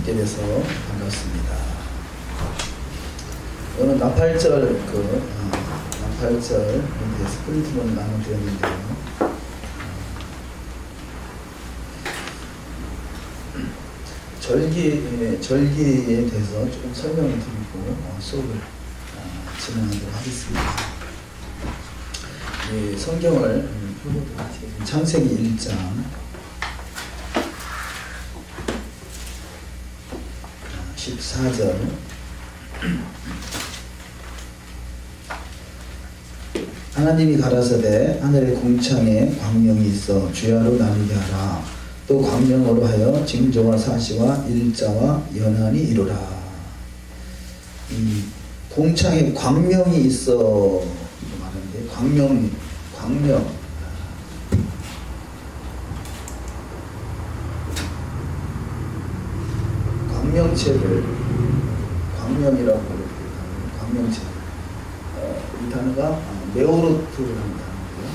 뵙게 돼서 반갑습니다. 오늘 나팔절 나팔절에 대해서 프린트본을 나눠드렸는데요. 절기에 대해서 조금 설명을 드리고 수업을 진행하도록 하겠습니다. 성경을 펴보도록 하겠습니다. 창세기 1장 14절. 하나님이 가라사대 하늘의 궁창에 광명이 있어 주야로 나누게 하라. 또 광명으로 하여 징조와 사시와 일자와 연한이 이루라. 이 궁창에 광명이 있어 말하는데 광명 광명체를 광명이라고 부르는 광명체. 이 단어가 메오로트라는 단어인데요.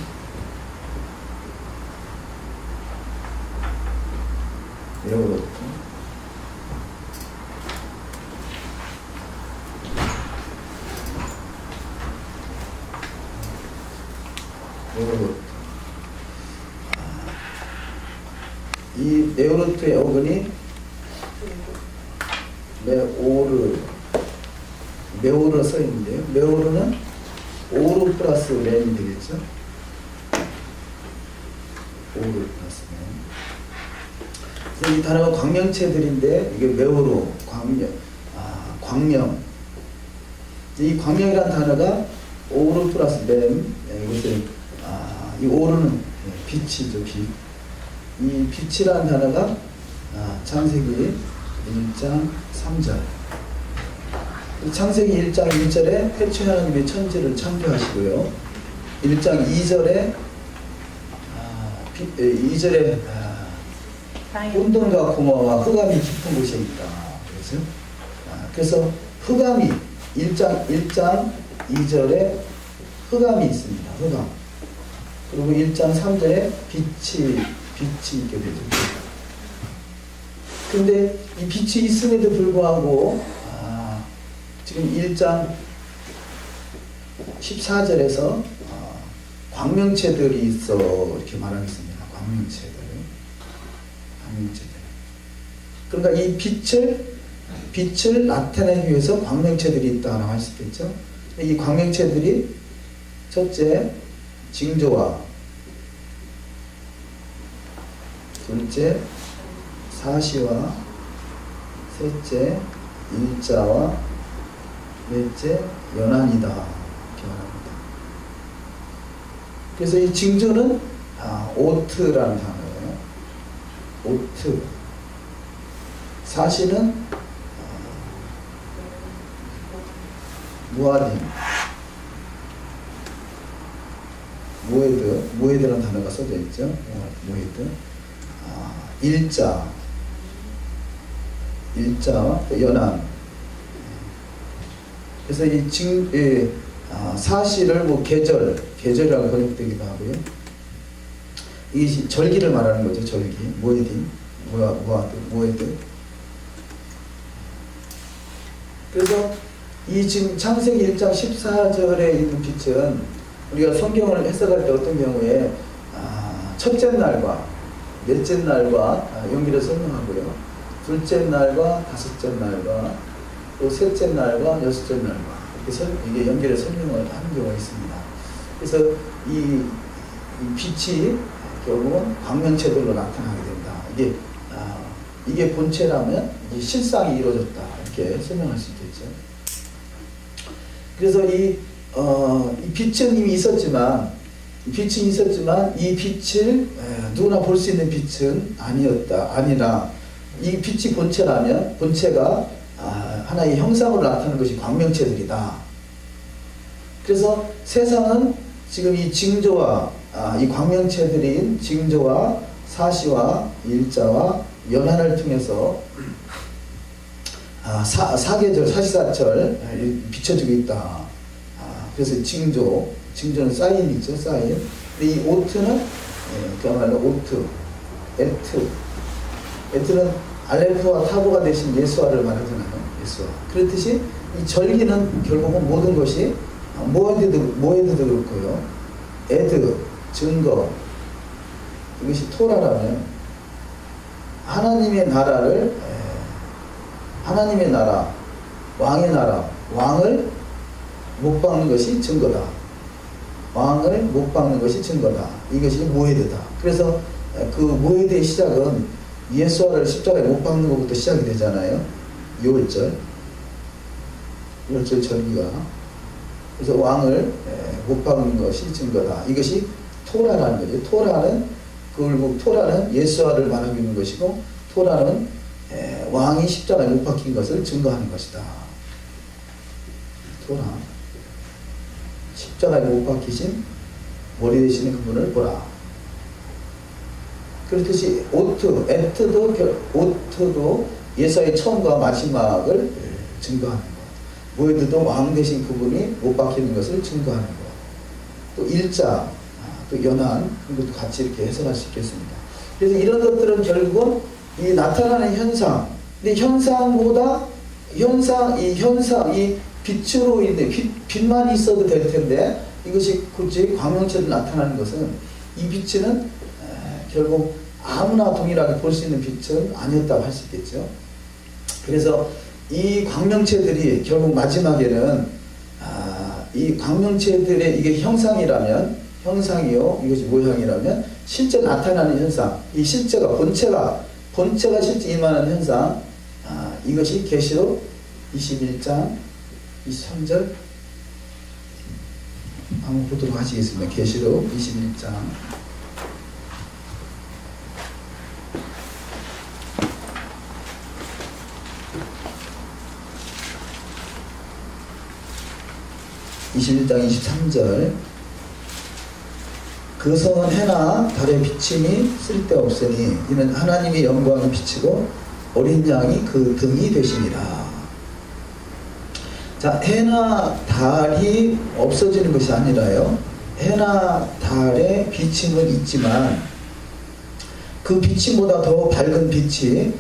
메오로트. 이 메오로트의 어근이 메오르 써 있는데요. 메오르는 오르 플러스 렌이 되겠죠. 오르 플러스 렌. 이 단어가 광명체들인데 이게 메오르, 광명. 이 광명이라는 단어가 오르 플러스 렌. 이것은 이 오르는 빛이죠. 빛. 이 빛이라는 단어가 창세기 1장 3절. 창세기 1장 1절에 태초에 하나님의 천지를 창조하시고요. 1장 2절에 혼돈과 공허와 흑암이 깊은 곳에 있다. 그래서 흑암이 1장 2절에 흑암이 있습니다. 흑암. 그리고 1장 3절에 빛이 있게 되죠. 근데 이 빛이 있음에도 불구하고 지금 1장 14절에서 광명체들이 있어 이렇게 말하겠습니다. 광명체들. 그러니까 이 빛을 나타내기 위해서 광명체들이 있다고 할 수 있겠죠. 이 광명체들이 첫째 징조와 둘째 사시와 셋째 일자와 넷째 연한이다 이렇게 말합니다. 그래서 이 징조는 오트라는 단어예요. 오트. 사시는 무아딘. 모에드라는 단어가 써져 있죠. 모에드. 일자와 연한. 그래서 이 사시를 계절이라고 번역되기도 하고요. 이 절기를 말하는 거죠. 절기. 모에드. 그래서 이 지금 창세기 1장 14절에 있는 빛은 우리가 성경을 해석할 때 어떤 경우에 첫째 날과 넷째 날과 연결해 설명하고요. 둘째 날과 다섯째 날과 또 셋째 날과 여섯째 날과 이게 연결해 설명을 하는 경우가 있습니다. 그래서 이 빛이 결국은 광명체들로 나타나게 된다. 이게 본체라면 이게 실상이 이루어졌다. 이렇게 설명할 수 있겠죠. 그래서 이 빛은 이미 있었지만 이 빛을 누구나 볼 수 있는 빛은 아니라 이 빛이 본체라면 본체가 하나의 형상으로 나타나는 것이 광명체들이다. 그래서 세상은 지금 이 징조와 이 광명체들인 징조와 사시와 일자와 연한을 통해서 사계절, 사시사철 비춰주고 있다. 그래서 징조는 사인이죠, 사인. 근데 이 오트는 그야말로 에트는 알레프와 타보가 되신 예수와를 말하잖아요. 예수와. 그렇듯이 이 절기는 결국은 모든 것이 모에드도 그렇고요. 에드, 증거, 이것이 토라라면 하나님의 나라를 하나님의 나라, 왕의 나라, 왕을 못 박는 것이 증거다. 왕을 못 박는 것이 증거다. 이것이 모에드다. 그래서 그 모에드의 시작은 예수와를 십자가에 못 박는 것부터 시작이 되잖아요. 6월절 절기가. 그래서 왕을 못 박는 것이 증거다. 이것이 토라라는 거죠. 토라는 예수와를 말하고 있는 것이고, 토라는 왕이 십자가에 못 박힌 것을 증거하는 것이다. 토라. 십자가에 못 박히신 머리 되시는 그분을 보라. 그렇듯이 오트도 예수의 처음과 마지막을 증거하는 것. 모에드도 왕 되신 그분이 못 박히는 것을 증거하는 것. 또 일자, 또 연한, 이것도 같이 이렇게 해석할 수 있겠습니다. 그래서 이런 것들은 결국은 이 나타나는 현상, 근데 현상보다 이 빛으로 인해 빛만 있어도 될 텐데, 이것이 굳이 광명체로 나타나는 것은 이 빛은 결국 아무나 동일하게 볼 수 있는 빛은 아니었다고 할 수 있겠죠. 그래서 이 광명체들이 결국 마지막에는 이 광명체들의 이게 형상이요, 이것이 모형이라면 실제 나타나는 현상, 이 실제가 본체가 실제 임하는 현상, 이것이 계시록 21장 23절 한번 보도록 하시겠습니다. 계시록 21장 23절. 그 성은 해나 달의 비침이 쓸데없으니 이는 하나님의 영광이 비치고 어린 양이 그 등이 되시니라. 자, 해나 달이 없어지는 것이 아니라요, 해나 달의 비침은 있지만 그 비침보다 더 밝은 빛이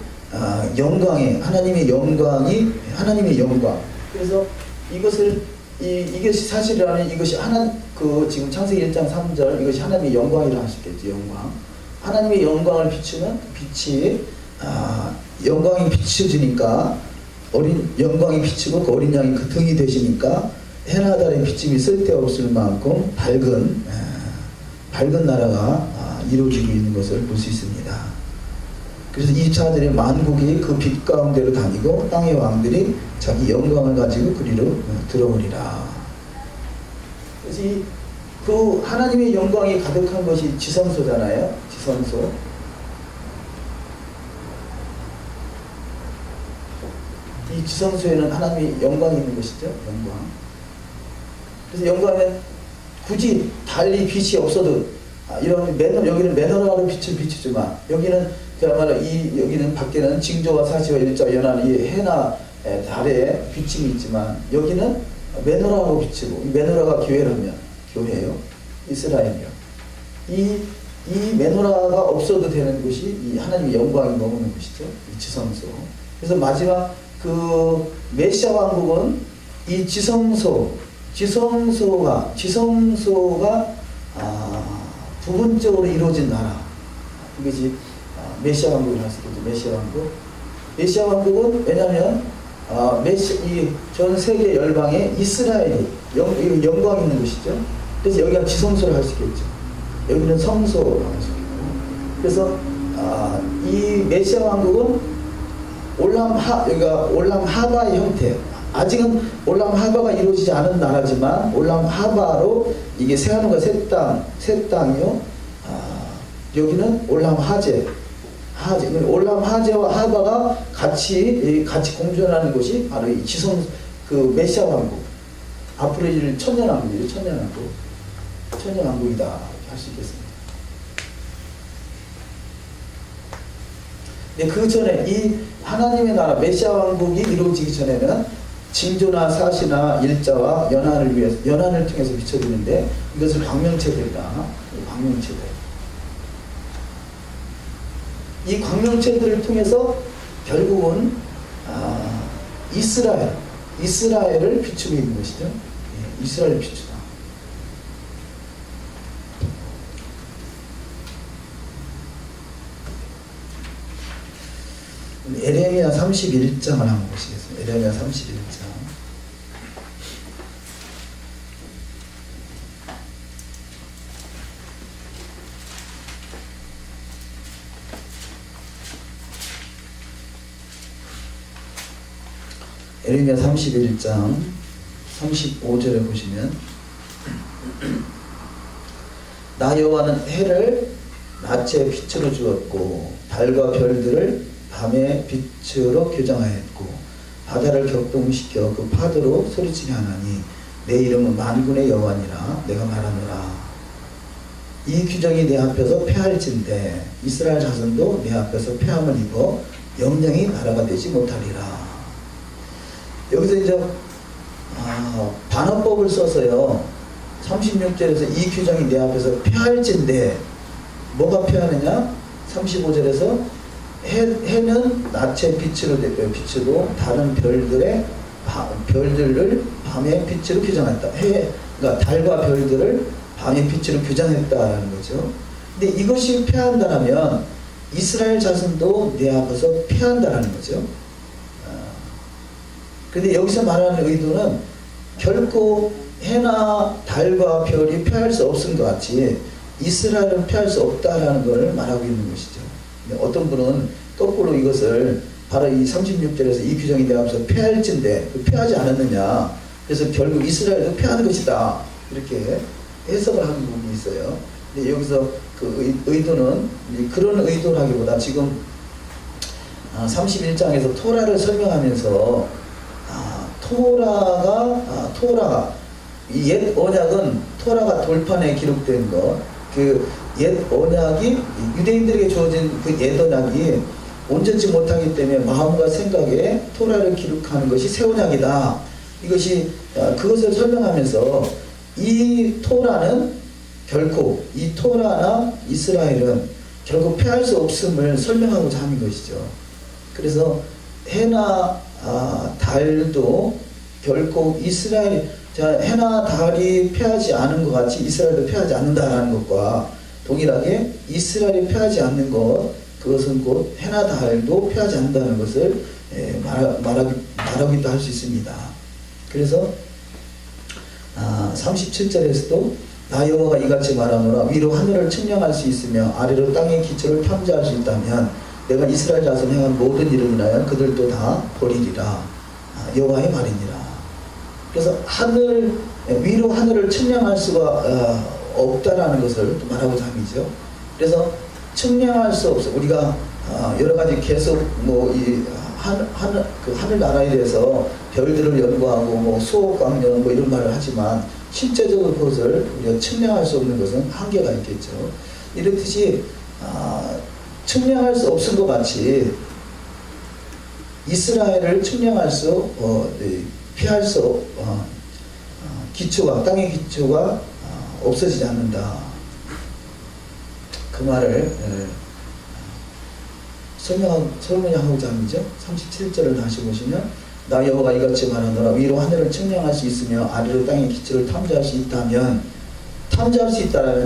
하나님의 영광. 그래서 이것이 사실이라면 이것이 지금 창세기 1장 3절, 이것이 하나님의 영광이라 하시겠죠. 영광. 하나님의 영광을 비추는 빛이, 영광이 비춰지니까, 영광이 비치고 그 어린 양이 그 등이 되시니까 해나 달의 비침이 쓸데없을 만큼 밝은 나라가 이루어지고 있는 것을 볼 수 있습니다. 그래서 24절에 만국이 그 빛 가운데로 다니고 땅의 왕들이 자기 영광을 가지고 그리로 들어오리라. 그래서 그 하나님의 영광이 가득한 것이 지성소잖아요. 지성소. 이 지성소에는 하나님의 영광이 있는 것이죠. 영광. 그래서 영광은 굳이 달리 빛이 없어도 여기는 매너라는 빛을 비추지만 여기는 그야말로 여기는 밖에는 징조와 사시와 일자 연한 이 해나 달에 비침이 있지만 여기는 메노라로 비치고, 이 메노라가 교회예요. 이스라엘이요. 이 메노라가 없어도 되는 것이 이 하나님의 영광이 머무는 것이죠. 이 지성소. 그래서 마지막 그 메시아 왕국은 이 지성소가 부분적으로 이루어진 나라. 이것이 메시아 왕국을 할 수 있겠죠. 메시아 왕국은 왜냐하면 전 세계 열방에 이스라엘이 영광이 있는 것이죠. 그래서 여기가 지성소를 할 수 있겠죠. 여기는 성소를 할 수 있고. 그래서 이 메시아 왕국은 올람 하바의 형태. 아직은 올람 하바가 이루어지지 않은 나라지만 올람 하바로 이게 세하늘과 새 땅이요. 여기는 올람 하제. 올람 하제와 하바가 같이 공존하는 것이 바로 이 메시아 왕국. 앞으로 이를 천년왕국이죠. 천년왕국이다 할 수 있겠습니다. 네, 그 전에 이 하나님의 나라 메시아 왕국이 이루어지기 전에는 징조나 사시나 일자와 연한을 통해서 비춰지는데 이것을 광명체들이다. 광명체들. 이 광명체들을 통해서 결국은 이스라엘을 비추고 있는 것이죠. 예, 이스라엘을 비추다. 에레미야 31장을 한번 보시겠습니다. 에레미야 31장. 에레미야 31장 35절에 보시면 나 여호와는 해를 낮에 빛으로 주었고 달과 별들을 밤에 빛으로 교정하였고 바다를 격동시켜 그 파도로 소리치게 하나니 내 이름은 만군의 여호와니라 내가 말하노라. 이 규정이 내 앞에서 패할진대 이스라엘 자손도 내 앞에서 패함을 입어 영영이 나라가 되지 못하리라. 여기서 이제 반어법을 써서요. 36절에서 이 규정이 내 앞에서 패할진대 뭐가 패하느냐? 35절에서 해는 낮에 빛으로 빛으로 다른 별들을 밤에 빛으로 규정했다. 그러니까 달과 별들을 밤에 빛으로 규정했다라는 거죠. 근데 이것이 패한다면 이스라엘 자손도 내 앞에서 패한다라는 거죠. 근데 여기서 말하는 의도는 결코 해나 달과 별이 패할 수 없은 것 같이 이스라엘은 패할 수 없다라는 것을 말하고 있는 것이죠. 어떤 분은 거꾸로 이것을 바로 이 36절에서 이 규정이 내 앞에서 패할진대 패하지 않았느냐. 그래서 결국 이스라엘도 패하는 것이다. 이렇게 해석을 하는 부분이 있어요. 근데 여기서 그 의도는 그런 의도라기보다 지금 31장에서 토라를 설명하면서 토라가 이 옛 언약은 토라가 돌판에 기록된 것, 그 옛 언약이 유대인들에게 주어진 그 옛 언약이 온전치 못하기 때문에 마음과 생각에 토라를 기록하는 것이 새 언약이다. 이것이 그것을 설명하면서 이 토라는 결코 이 토라나 이스라엘은 결코 패할 수 없음을 설명하고자 하는 것이죠. 그래서 해나 달도 결코 해나 달이 패하지 않은 것 같이 이스라엘도 패하지 않는다라는 것과 동일하게 이스라엘이 패하지 않는 것, 그것은 곧 해나 달도 패하지 않는다는 것을 말하기도 할 수 있습니다. 그래서 37절에서도 나 여호와가 이같이 말하노라. 위로 하늘을 측량할 수 있으며 아래로 땅의 기초를 탐지할 수 있다면 내가 이스라엘 자손에 행한 모든 일을 인하여 그들도 다 버리리라. 여호와의 말이니라. 그래서 위로 하늘을 측량할 수가 없다라는 것을 또 말하고자 함이죠. 그래서 측량할 수 없어. 우리가 여러 가지 계속 하늘나라에 대해서 별들을 연구하고 수억광년 이런 말을 하지만 실제적으로 그것을 우리가 측량할 수 없는 것은 한계가 있겠죠. 이렇듯이 측량할 수 없은 것 같이 이스라엘을 측량할 수 피할 수 기초가 땅의 기초가 없어지지 않는다. 그 말을 설명하고자 합니다. 37절을 다시 보시면 나 여호와가 이같이 말하노라. 위로 하늘을 측량할 수 있으며 아래로 땅의 기초를 탐지할 수 있다면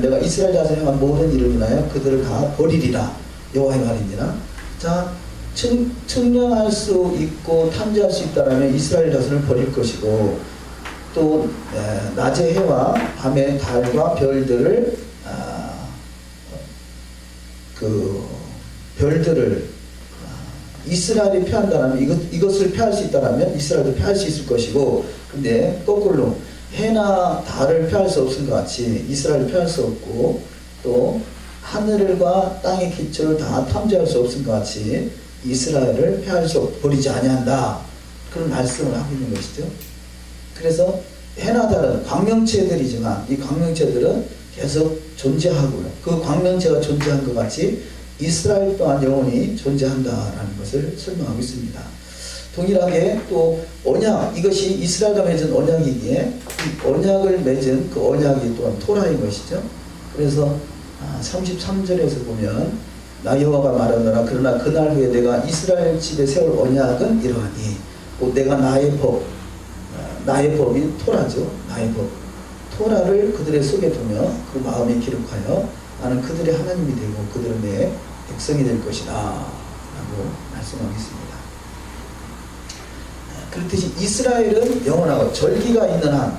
내가 이스라엘 자손에 행한 모든 일을 인하여 그들을 다 버리리라. 여호와의 말이니라. 자, 측량할 수 있고 탐지할 수 있다면 이스라엘 자손을 버릴 것이고 또 낮의 해와 밤의 달과 별들을 이스라엘이 패한다면 이것을 패할 수 있다면 이스라엘도 패할 수 있을 것이고, 근데 거꾸로 해나 달을 패할 수 없은 것 같이 이스라엘을 패할 수 없고 또 하늘과 땅의 기초를 다 탐지할 수 없은 것 같이 이스라엘을 버리지 아니한다. 그런 말씀을 하고 있는 것이죠. 그래서 해나 달은 광명체들이지만 이 광명체들은 계속 존재하고요. 그 광명체가 존재한 것 같이 이스라엘 또한 영원히 존재한다라는 것을 설명하고 있습니다. 동일하게 또 언약, 이것이 이스라엘과 맺은 언약이기에 이 언약을 맺은 그 언약이 또한 토라인 것이죠. 그래서 33절에서 보면 나 여호와가 말하노라. 그러나 그날 후에 내가 이스라엘 집에 세울 언약은 이러하니 곧 내가 나의 법이 토라죠. 나의 법 토라를 그들의 속에 두며 그 마음에 기록하여 나는 그들의 하나님이 되고 그들은 내 백성이 될 것이다 라고 말씀하고 있습니다. 그렇듯이 이스라엘은 영원하고 절기가 있는 한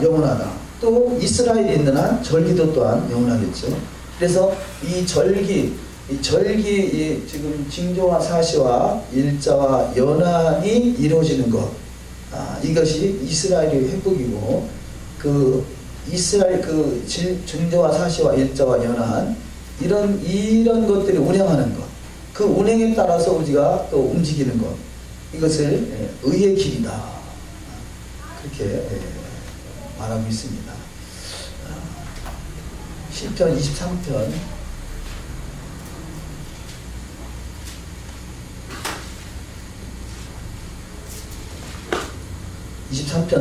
영원하다. 또 이스라엘이 있는 한 절기도 또한 영원하겠죠. 그래서 이 절기 지금 징조와 사시와 일자와 연한이 이루어지는 것, 이것이 이스라엘의 회복이고, 그 이스라엘 그 징조와 사시와 일자와 연한 이런 것들이 운행하는 것, 그 운행에 따라서 우리가 또 움직이는 것, 이것을 의의 길이다 그렇게 말하고 있습니다. 시편 23편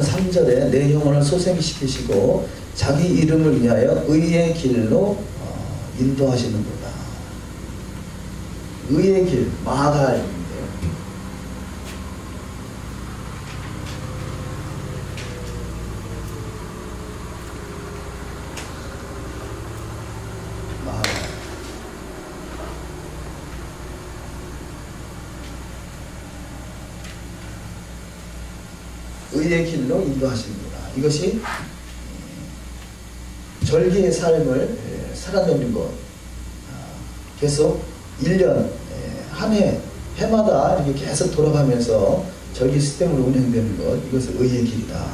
3절에 내 영혼을 소생시키시고 자기 이름을 위하여 의의 길로 인도하시는구나. 의의 길, 마갈인데요. 마갈. 의의 길로 인도하시는구나. 이것이 절기의 삶을 살아내는 것. 계속 1년 한 해마다 이렇게 계속 돌아가면서 절기 시스템으로 운영되는 것, 이것을 의의 길이다.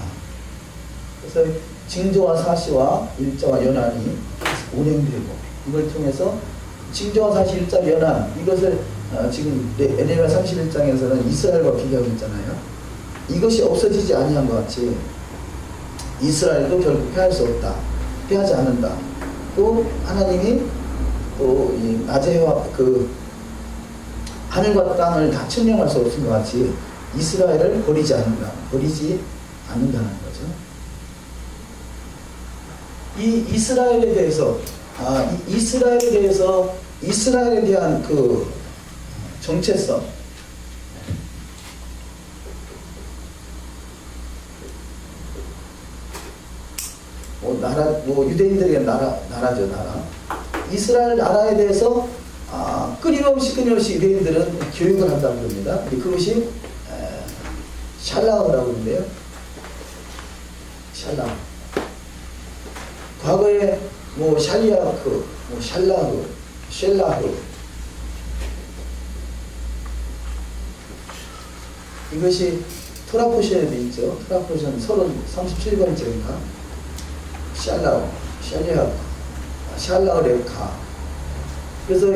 그래서 징조와 사시와 일자와 연한이 운영되고, 이걸 통해서 징조와 사시, 일자, 연한, 이것을 지금 에레미야 31장에서는 이스라엘과 비교하고 있잖아요. 이것이 없어지지 아니한 것 같이 이스라엘도 결국 패할 수 없다, 패하지 않는다. 또 하나님이 또 이 낮에와 그 하늘과 땅을 다 측량할 수 없은 것 같이 이스라엘을 버리지 않는다는 거죠. 이 이스라엘에 대해서 이스라엘에 대한 그 정체성, 유대인들에게 나라죠, 나라. 이스라엘 나라에 대해서 끊임없이 유대인들은 교육을 한다고 합니다. 그것이 샬라흐라고 하는데요. 샬라흐. 과거에 샬리아크, 샬라흐, 쉘라흐, 이것이 토라포션에도 있죠. 토라포션 37번째인가? 샬라흐, 샬리아크, 샬라흐 레카. 그래서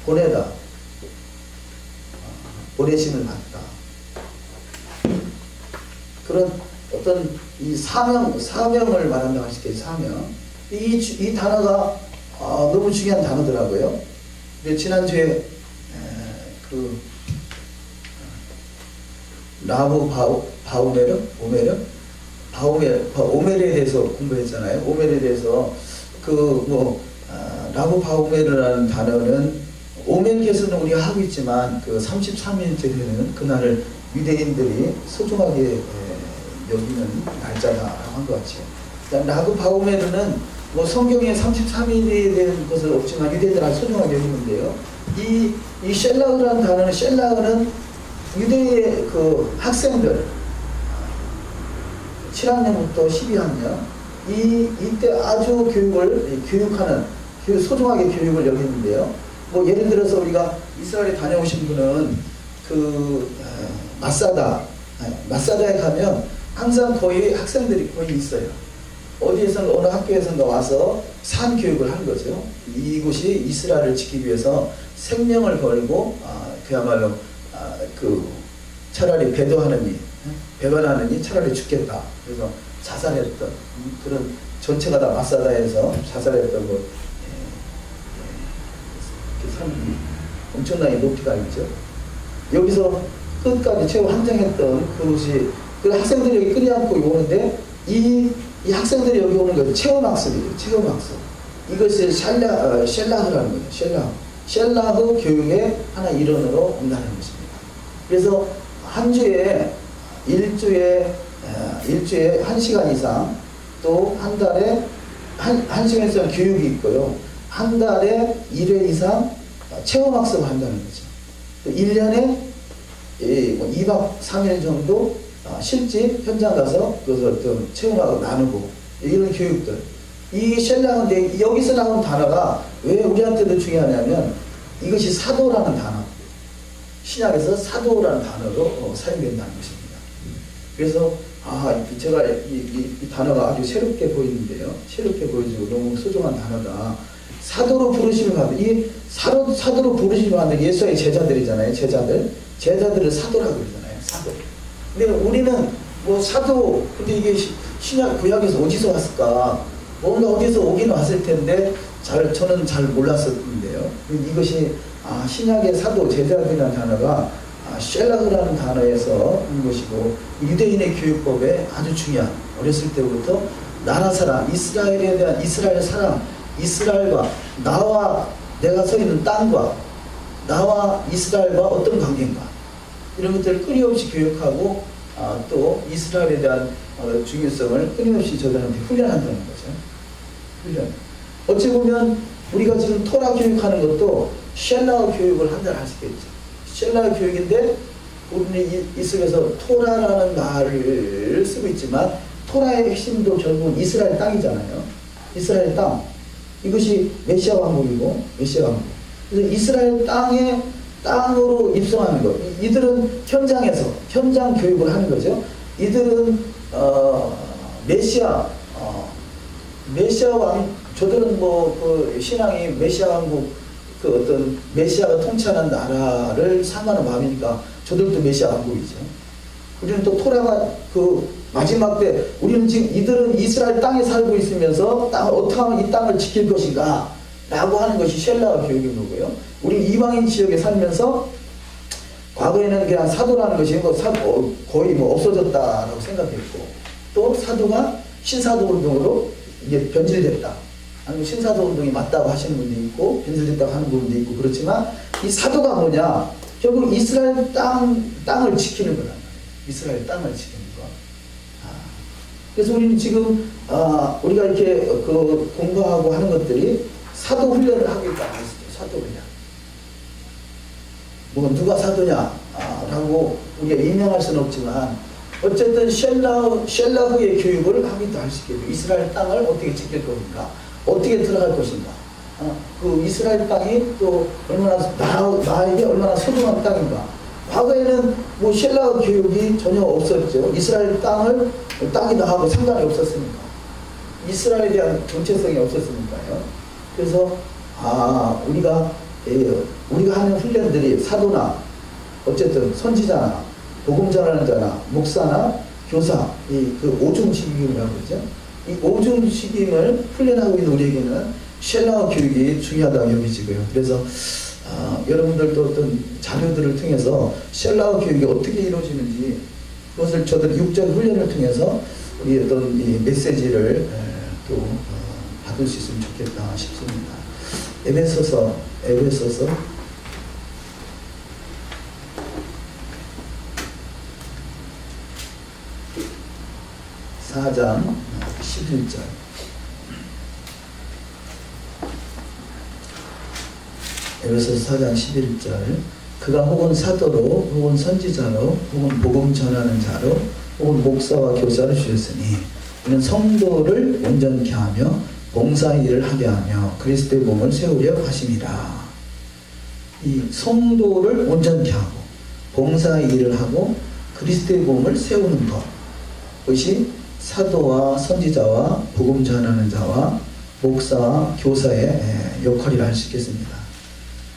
보내다, 보내심을 받다. 그런 어떤 이 사명을 말한다고 하실게요. 사명. 이 단어가 너무 중요한 단어더라고요. 근데 지난주에 그 라브 오멜에 대해서 공부했잖아요. 오멜에 대해서 라브 바오멜이라는 단어는 오멜께서는 우리가 하고 있지만 그 33일째 되는 그날을 유대인들이 소중하게 여기는 날짜다라고 한 것 같아요. 라브 바오멜은 성경에 33일에 대한 것은 없지만 유대인들은 소중하게 여기는데요. 이 쉘라흐라는 단어는, 쉘라흐는 유대의 그 학생들 7학년부터 12학년 이때 아주 교육하는 소중하게 교육을 여기는데요. 예를 들어서 우리가 이스라엘에 다녀오신 분은 마사다에 가면 항상 거의 학생들이 거의 있어요. 어디에선가 어느 학교에선가 와서 산 교육을 하는 거죠. 이곳이 이스라엘을 지키기 위해서 생명을 걸고 그야말로 차라리 배반하느니 차라리 죽겠다. 그래서 자살했던 그런 전체가 다 마사다에서 자살했던 것. 산 엄청나게 높이가 있죠. 여기서 끝까지 최고 환장했던 그것이 그 학생들이 여기 끊임없고 오는데 이 학생들이 여기 오는 것은 체험학습이에요. 체험학습. 이것을 셸라흐라는 거예요. 셸라흐 교육의 하나 일원으로 온다는 것입니다. 그래서 한 주에 일주에 1시간 이상 또 한 달에 한 시간 이상 교육이 있고요. 한 달에 1회 이상 체험학습을 한다는 거죠. 또 1년에 2박 3일 정도 실집 현장 가서 그것을 좀 체험하고 나누고 이런 교육들. 이 셸라흐인데 여기서 나온 단어가 왜 우리한테도 중요하냐면 이것이 사도라는 단어. 신약에서 사도라는 단어로 사용된다는 것입니다. 그래서 제가 이 단어가 아주 새롭게 보이는데요. 새롭게 보이고 너무 소중한 단어다. 사도로 부르심을 받은 이 사도로 부르심을 받은 예수의 제자들이잖아요. 제자들을 사도라고 그러잖아요. 사도. 근데 우리는 뭐 사도 근데 이게 신약 구약에서 어디서 왔을까? 뭔가 어디서 오긴 왔을 텐데 저는 잘 몰랐었는데요. 이것이 신약의 사도 제자들이라는 단어가 셸라흐라는 단어에서 온 것이고 유대인의 교육법에 아주 중요한 어렸을 때부터 나라 사랑, 이스라엘에 대한 이스라엘 사랑, 이스라엘과 나와 내가 서 있는 땅과 나와 이스라엘과 어떤 관계인가 이런 것들을 끊임없이 교육하고 또 이스라엘에 대한 중요성을 끊임없이 저들한테 훈련한다는 거죠. 훈련. 어찌 보면 우리가 지금 토라 교육하는 것도 셸라흐 교육을 한다고 할 수 있겠죠. 셸라흐 교육인데 우리는 이 속에서 토라라는 말을 쓰고 있지만 토라의 핵심도 결국은 이스라엘 땅이잖아요. 이스라엘 땅. 이것이 메시아 왕국이고 메시아 왕국. 그래서 이스라엘 땅으로 입성하는 것. 이들은 현장에서 현장 교육을 하는 거죠. 이들은 메시아 왕. 저들은 그 신앙이 메시아 왕국 그 어떤 메시아가 통치하는 나라를 상하는 마음이니까 저들도 메시아 왕국이죠. 우리는 또 토라가 그 마지막 때 우리는 지금 이들은 이스라엘 땅에 살고 있으면서 어떻게 하면 이 땅을 지킬 것인가 라고 하는 것이 셸라흐 교육인 거고요. 우리 이방인 지역에 살면서 과거에는 그냥 사도라는 것이 거의 없어졌다라고 생각했고 또 사도가 신사도 운동으로 이제 변질됐다. 아니면 신사도 운동이 맞다고 하시는 분도 있고 변질됐다고 하는 분도 있고 그렇지만 이 사도가 뭐냐? 결국 이스라엘 땅을 지키는 거란 말이에요. 이스라엘 땅을 지키는 거. 그래서 우리는 지금 우리가 이렇게 공부하고 하는 것들이 사도 훈련을 하고 있다고 하시죠. 사도 훈련. 뭐 누가 사도냐? 라고 우리가 임명할 수는 없지만 어쨌든 셸라흐의 교육을 하기도 할 수 있겠죠. 이스라엘 땅을 어떻게 지킬 것인가? 어떻게 들어갈 것인가? 그 이스라엘 땅이 또 얼마나 나에게 얼마나 소중한 땅인가? 과거에는 뭐 셸라흐 교육이 전혀 없었죠. 이스라엘 땅이다 하고 상관이 없었으니까. 이스라엘에 대한 정체성이 없었으니까요. 그래서 우리가 하는 훈련들이 사도나 어쨌든 선지자나 복음 전하는 자나 목사나 교사 그 오중식임이라고 그러죠. 이 오중식임을 훈련하고 있는 우리에게는 셸라흐 교육이 중요하다고 여기지고요. 그래서 여러분들도 어떤 자료들을 통해서 셸라흐 교육이 어떻게 이루어지는지 그것을 저들 육적 훈련을 통해서 우리 어떤 이 메시지를 또 받을 수 있으면 좋겠다 싶습니다. 에베소서 4장 11절. 에베소서 4장 11절. 그가 혹은 사도로 혹은 선지자로 혹은 복음 전하는 자로 혹은 목사와 교사를 주셨으니 이는 성도를 온전케 하며 봉사의 일을 하게 하며 그리스도의 몸을 세우려 하심이라. 이 성도를 온전케 하고 봉사의 일을 하고 그리스도의 몸을 세우는 것, 그것이 사도와 선지자와 복음 전하는 자와 목사와 교사의 역할이라 할 수 있겠습니다.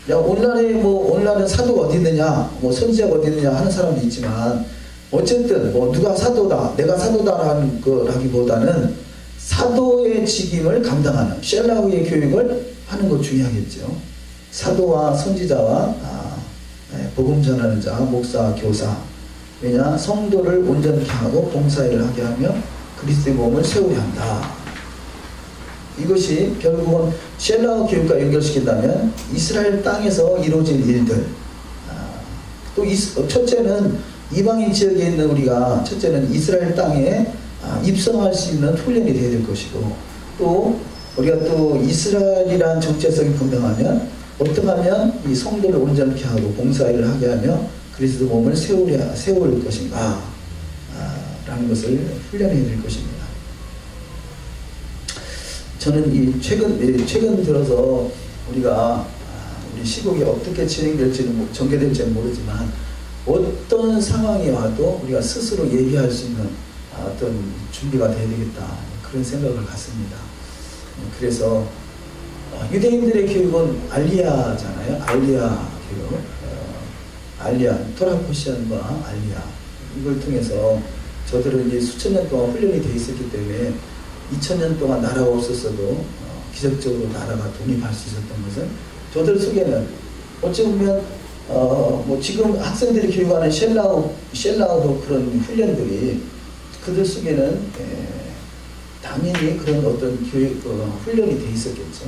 오늘날은 사도가 어디 있느냐, 선지자가 어디 있느냐 하는 사람도 있지만 어쨌든 누가 사도다, 내가 사도다라는 거라기보다는 사도의 직임을 감당하는 셸라흐의 교육을 하는 것 중요하겠죠. 사도와 선지자와 복음 전하는 자, 목사, 교사. 왜냐? 성도를 온전케 하고 봉사일을 하게 하며 그리스도의 몸을 세우려 한다. 이것이 결국은 쉘라우 교육과 연결시킨다면 이스라엘 땅에서 이루어질 일들, 또 첫째는 이방인 지역에 있는 우리가 첫째는 이스라엘 땅에 입성할 수 있는 훈련이 되어야 될 것이고, 또 우리가 또 이스라엘이라는 정체성이 분명하면 어떻게 하면 이 성도를 온전케 하고 봉사일을 하게 하며 그리스도 몸을 세울 것인가 라는 것을 훈련해야 될 것입니다. 저는 이 최근 들어서 우리가 우리 시국이 어떻게 진행될지는 전개될지는 모르지만 어떤 상황이 와도 우리가 스스로 얘기할 수 있는 어떤 준비가 돼야 되겠다, 그런 생각을 갖습니다. 그래서 유대인들의 교육은 알리야잖아요. 알리야 교육, 알리야, 토라포시안과 알리야, 이걸 통해서 저들은 이제 수천 년 동안 훈련이 돼 있었기 때문에 2000년 동안 나라가 없었어도 기적적으로 나라가 독립할 수 있었던 것은 저들 속에는 어찌 보면 뭐 지금 학생들이 교육하는 쉘라우도 그런 훈련들이 그들 속에는 당연히 그런 어떤 교육 훈련이 돼 있었겠죠.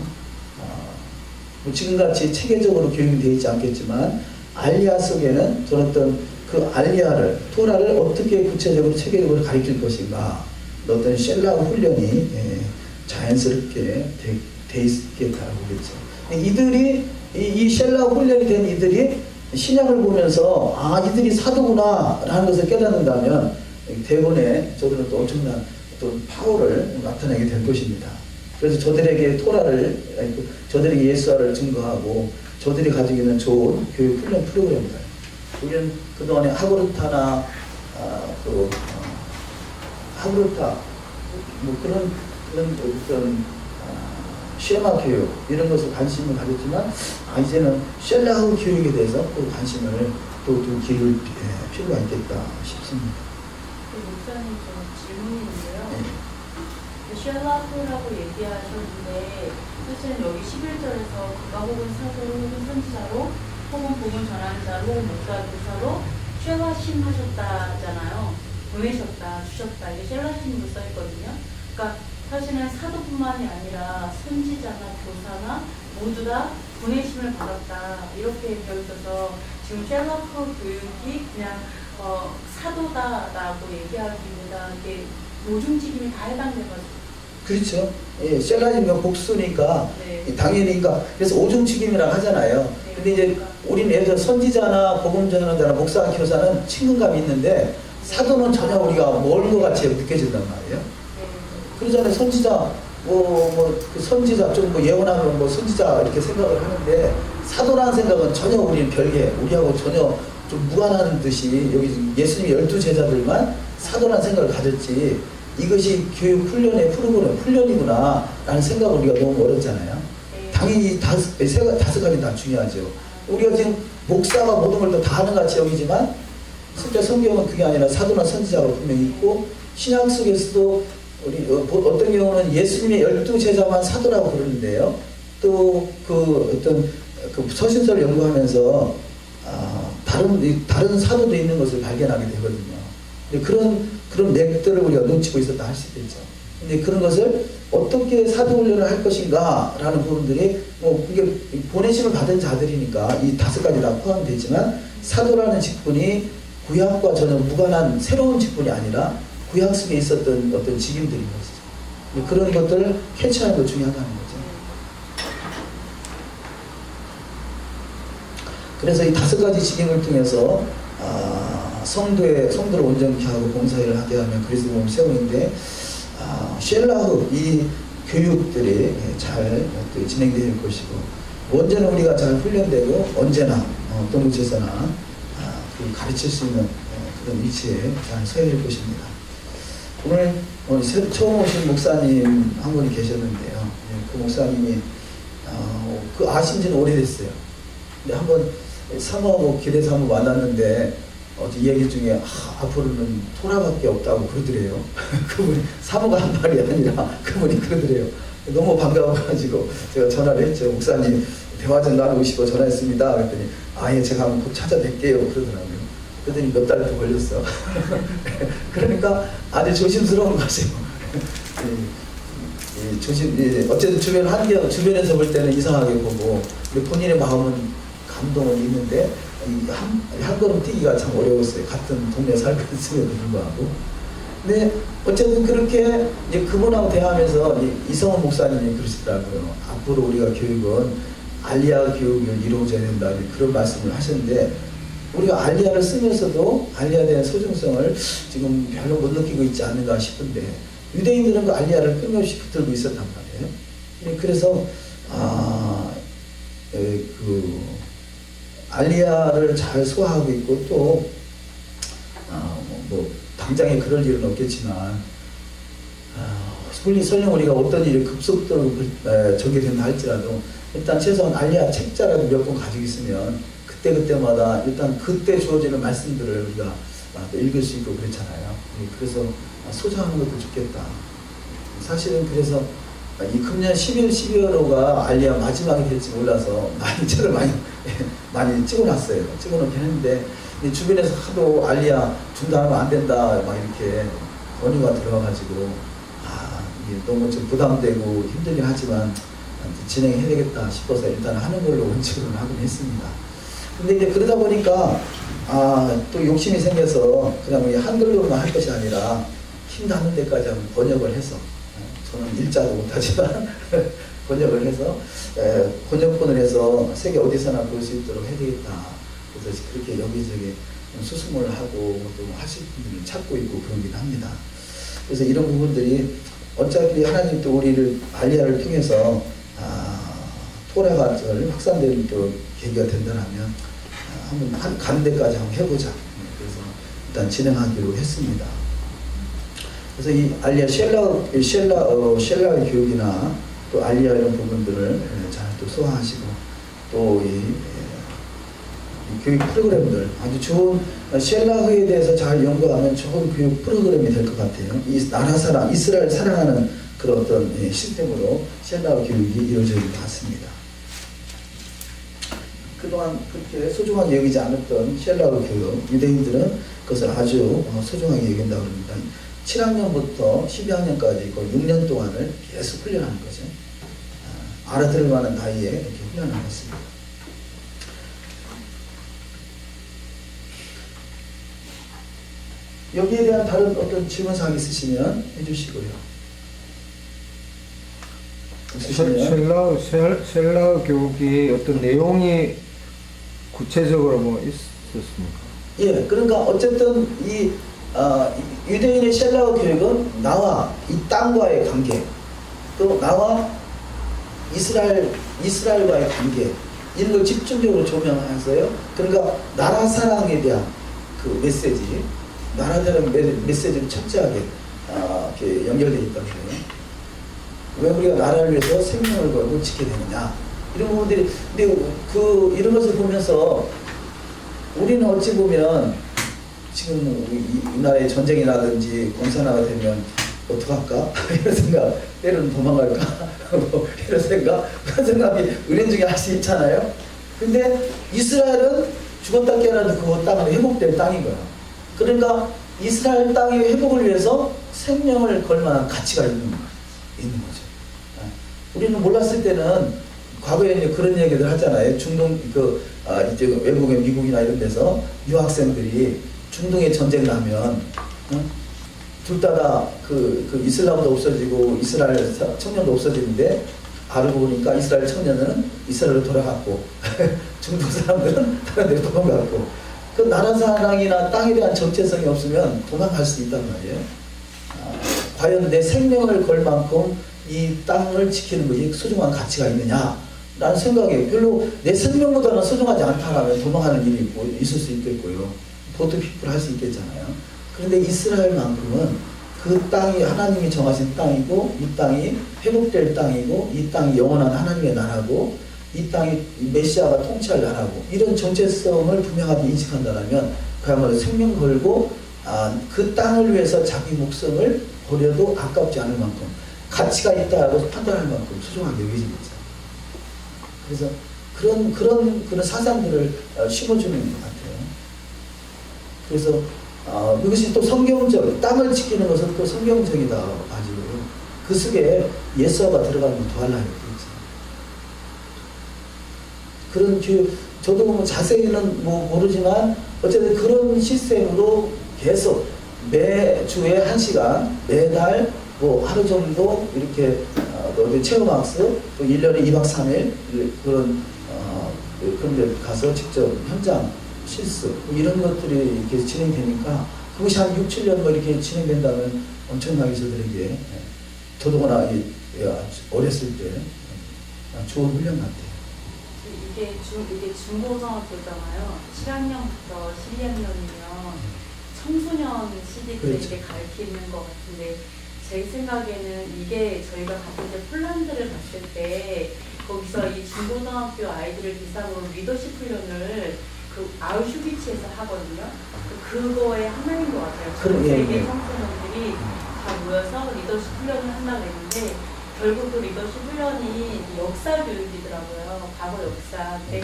뭐 지금같이 체계적으로 교육이 되어 있지 않겠지만 알리야 속에는 저는 어떤 그 알리야를, 토라를 어떻게 구체적으로 체계적으로 가르칠 것인가, 어떤 쉘라우 훈련이 자연스럽게 돼 있겠다고 그랬죠. 이들이 이 쉘라우 훈련이 된 이들이 신약을 보면서 이들이 사도구나 라는 것을 깨닫는다면 대본에 저들은 또 엄청난 또 파워를 나타내게 될 것입니다. 그래서 저들에게 토라를, 저들에게 예수화를 증거하고 저들이 가지고 있는 좋은 교육 훈련 프로그램들, 우리는 그동안에 하그루타나 하그루타 뭐 그런 어떤 쉐마 교육 이런 것을 관심을 가졌지만 이제는 쉘라우 교육에 대해서 또 관심을 또 기울일 필요가 있겠다 싶습니다. 목사님, 저 질문이 있는데요. 쉘라우라고 얘기하셨는데 사실은 여기 11절에서 그가 혹은 사도로 혹은 선지자로 혹은 복음 전하는 자로 혹은 목사 교사로 쉘라심 하셨다잖아요. 보내셨다, 주셨다, 이게 쉘라심으로 써있거든요. 그러니까 사실은 사도뿐만이 아니라 선지자나 교사나 모두 다 보내심을 받았다, 이렇게 되어 있어서 지금 쉘라프 교육이 그냥 사도다라고 얘기하기보다 이게 모중직임이 다 해당돼가지고. 그렇죠. 예, 셀라님은 복수니까 네. 당연히 그래서 오중직임이라고 하잖아요. 네. 근데 이제 우리는 예를 들어 선지자나 복음 전하자나 목사 교사는 친근감이 있는데 사도는 전혀 우리가 멀은 것 같이 느껴진단 말이에요. 네. 그러잖아요. 선지자 그 선지자 좀 뭐 예언하면 뭐 선지자 이렇게 생각을 하는데 사도라는 생각은 전혀 우리는 별개, 우리하고 전혀 좀 무관한 듯이 여기 예수님의 12제자들만 사도라는 생각을 가졌지, 이것이 교육 훈련의 프로그램 훈련이구나 라는 생각을 우리가 너무 어렵잖아요. 네. 당연히 다섯 가지 다 중요하죠. 우리가 지금 목사가 모든 걸 다 하는 같이 여기지만 실제 성경은 그게 아니라 사도나 선지자가 분명히 있고, 신약 속에서도 우리 어떤 경우는 예수님의 12제자만 사도라고 그러는데요. 또 그 어떤 그 서신서를 연구하면서 다른 사도도 있는 것을 발견하게 되거든요. 그런 맥들을 우리가 놓치고 있었다 할 수 있겠죠. 근데 그런 것을 어떻게 사도 훈련을 할 것인가 라는 부분들이 이게 보내심을 받은 자들이니까 이 5가지 다 포함되지만 사도라는 직분이 구약과 전혀 무관한 새로운 직분이 아니라 구약 속에 있었던 어떤 직임들인 것이죠. 그런 것들을 캐치하는 것 중요하다는 거죠. 그래서 이 5가지 직임을 통해서 성도를 온전케 하고 봉사일을 하게 하면 그리스도 몸을 세우는데 쉘라흐 이 교육들이 잘 진행될 것이고, 언제나 우리가 잘 훈련되고 언제나 어떤 곳에서나 가르칠 수 있는 그런 위치에 잘 서야 될 것입니다. 오늘 처음 오신 목사님 한 분이 계셨는데요. 그 목사님이 아신 지는 오래됐어요. 근데 한번 사모하고 길에서 한번 만났는데 이 얘기 중에 앞으로는 토라밖에 없다고 그러더래요. 그분이 사모가 한 말이 아니라 그분이 그러더래요. 너무 반가워가지고 제가 전화를 했죠. 목사님 대화 좀 나누고 싶어 전화했습니다. 그랬더니 아예 제가 한번 꼭 찾아뵐게요 그러더라고요. 그랬더니 몇 달 더 걸렸어. 그러니까 아주 조심스러운 거죠. 어쨌든 주변에서 볼 때는 이상하게 보고 본인의 마음은 감동은 있는데 한 걸음 뛰기가 참 어려웠어요. 같은 동네에 살고 있음에도 불구하고. 근데 어쨌든 그렇게 이제 그분하고 대화하면서 이성훈 목사님이 그러시더라고요. 앞으로 우리가 교육은 알리아 교육을 이루어져야 된다 그런 말씀을 하셨는데 우리가 알리아를 쓰면서도 알리아에 대한 소중성을 지금 별로 못 느끼고 있지 않는가 싶은데 유대인들은 그 알리아를 끊임없이 붙들고 있었단 말이에요. 그래서 그 알리아를 잘 소화하고 있고 또 뭐 당장에 그럴 일은 없겠지만 설령 우리가 어떤 일이 급속도로 적게 된다 할지라도 일단 최소한 알리아 책자라도 몇 권 가지고 있으면 그때마다 일단 그때 주어지는 말씀들을 우리가 읽을 수 있고 그렇잖아요. 그래서 소장하는 것도 좋겠다. 사실은 그래서 이 금년 11, 12월호가 알리아 마지막이 될지 몰라서 책을 많이 찍어놨어요. 찍어놓긴 했는데 주변에서 하도 알리아 중단하면 안 된다 막 이렇게 권유가 들어와가지고 이게 너무 좀 부담되고 힘들긴 하지만 진행해야 되겠다 싶어서 일단 하는 걸로 원칙으로 하긴 했습니다. 근데 이제 그러다 보니까 또 욕심이 생겨서 그냥 한글로만 할 것이 아니라 힘닿는 데까지 한번 번역을 해서 저는 일자도 못하지만 번역을 해서 번역본을 해서 세계 어디서나 볼 수 있도록 해야 되겠다. 그래서 그렇게 여기저기 수습을 하고 또 하실 분들을 찾고 있고 그러긴 합니다. 그래서 이런 부분들이 어차피 하나님 또 우리를 알리아를 통해서 토라가 확산되는 또 계기가 된다면 한번 가는 데까지 한번 해보자. 그래서 일단 진행하기로 했습니다. 그래서 이 알리아 쉘라의 교육이나 또 알리아 이런 부분들을 잘 또 소화하시고 또 이 교육 프로그램들 아주 좋은 쉘라흐에 대해서 잘 연구하면 좋은 교육 프로그램이 될 것 같아요. 이 나라 사랑, 이스라엘 사랑하는 그런 어떤 시스템으로 쉘라흐 교육이 이루어질 것 같습니다. 그동안 그렇게 소중하게 여기지 않았던 쉘라흐 교육, 유대인들은 그것을 아주 소중하게 여긴다고 합니다. 7학년부터 12학년까지 거의 6년 동안을 계속 훈련하는 거죠. 알아들을 만한 나이에 이렇게 훈련을 했습니다. 여기에 대한 다른 어떤 질문사항 있으시면 해주시고요. 쉘라 교육이 어떤 내용이 구체적으로 뭐 있었습니까? 예, 그러니까 어쨌든 이 유대인의 쉘라 교육은 나와 이 땅과의 관계, 또 나와 이스라엘과의 관계 이런 걸 집중적으로 조명하세요. 그러니까 나라 사랑에 대한 그 메시지, 나라에 대한 메시지를 철저하게 이렇게 연결되어 있다고 해요. 왜 우리가 나라를 위해서 생명을 걸고 지켜야 되느냐 이런 부분들이. 근데 이런 것을 보면서 우리는 어찌 보면 지금 이 나라에 전쟁이 나든지 공산화가 되면 어떡할까? 이런 생각, 때로는 도망갈까? 뭐 이런 생각, 그런 생각이 은연 중에 할 수 있잖아요. 근데 이스라엘은 죽었다 깨어나도 그 땅은 회복될 땅인 거야. 그러니까 이스라엘 땅의 회복을 위해서 생명을 걸 만한 가치가 있는 거죠. 우리는 몰랐을 때는 과거에 이제 그런 얘기들 하잖아요. 중동 이제 외국의 미국이나 이런 데서 유학생들이 중동에 전쟁 나면 둘 다 그 이슬람도 없어지고 이스라엘 청년도 없어지는데 알고 보니까 이스라엘 청년은 이스라엘로 돌아갔고 중동 사람들은 다른 데로 도망갔고 그 나라 사랑이나 땅에 대한 정체성이 없으면 도망갈 수 있단 말이에요. 과연 내 생명을 걸 만큼 이 땅을 지키는 것이 소중한 가치가 있느냐라는 생각에 별로 내 생명보다는 소중하지 않다라면 도망가는 일이 있을 수 있겠고요. 보트피플 할 수 있겠잖아요. 그런데 이스라엘만큼은 그 땅이 하나님이 정하신 땅이고 이 땅이 회복될 땅이고 이 땅이 영원한 하나님의 나라고 이 땅이 메시아가 통치할 나라고 이런 정체성을 분명하게 인식한다면 그야말로 생명 걸고 그 땅을 위해서 자기 목숨을 버려도 아깝지 않을 만큼 가치가 있다고 판단할 만큼 소중하게 여기지겠죠. 그래서 그런 사상들을 심어주는 것 같아요. 그래서 이것이 또 성경적, 땅을 지키는 것은 또 성경적이다 아주. 그 속에 예수가 들어가면 더하려고 그랬죠. 그런 교육, 저도 뭐 자세히는 모르지만 어쨌든 그런 시스템으로 계속 매주에 1시간, 매달 뭐 하루 정도 이렇게 어디 체험학습, 또 1년에 2박 3일 그런 데 가서 직접 현장 실습 이런 것들이 이렇게 진행되니까 그것이 한 6, 7년 뭐 이렇게 진행된다면 엄청나게 저들에게 더더구나 어렸을 때 좋은 훈련 같아요. 이게 중고등학교잖아요. 7학년부터 12학년이면 청소년 시기 때 그렇죠. 이제 가르치는 것 같은데 제 생각에는 이게 저희가 갔을 때 폴란드를 갔을 때 거기서 이 중고등학교 아이들을 대상으로 리더십 훈련을 그 아우슈비츠에서 하거든요. 그거의 하나인 것 같아요. 전 세계 청소년들이 다 모여서 리더십 훈련을 한다고 했는데 결국 그 리더십 훈련이 역사 교육이더라고요. 과거 역사. 근데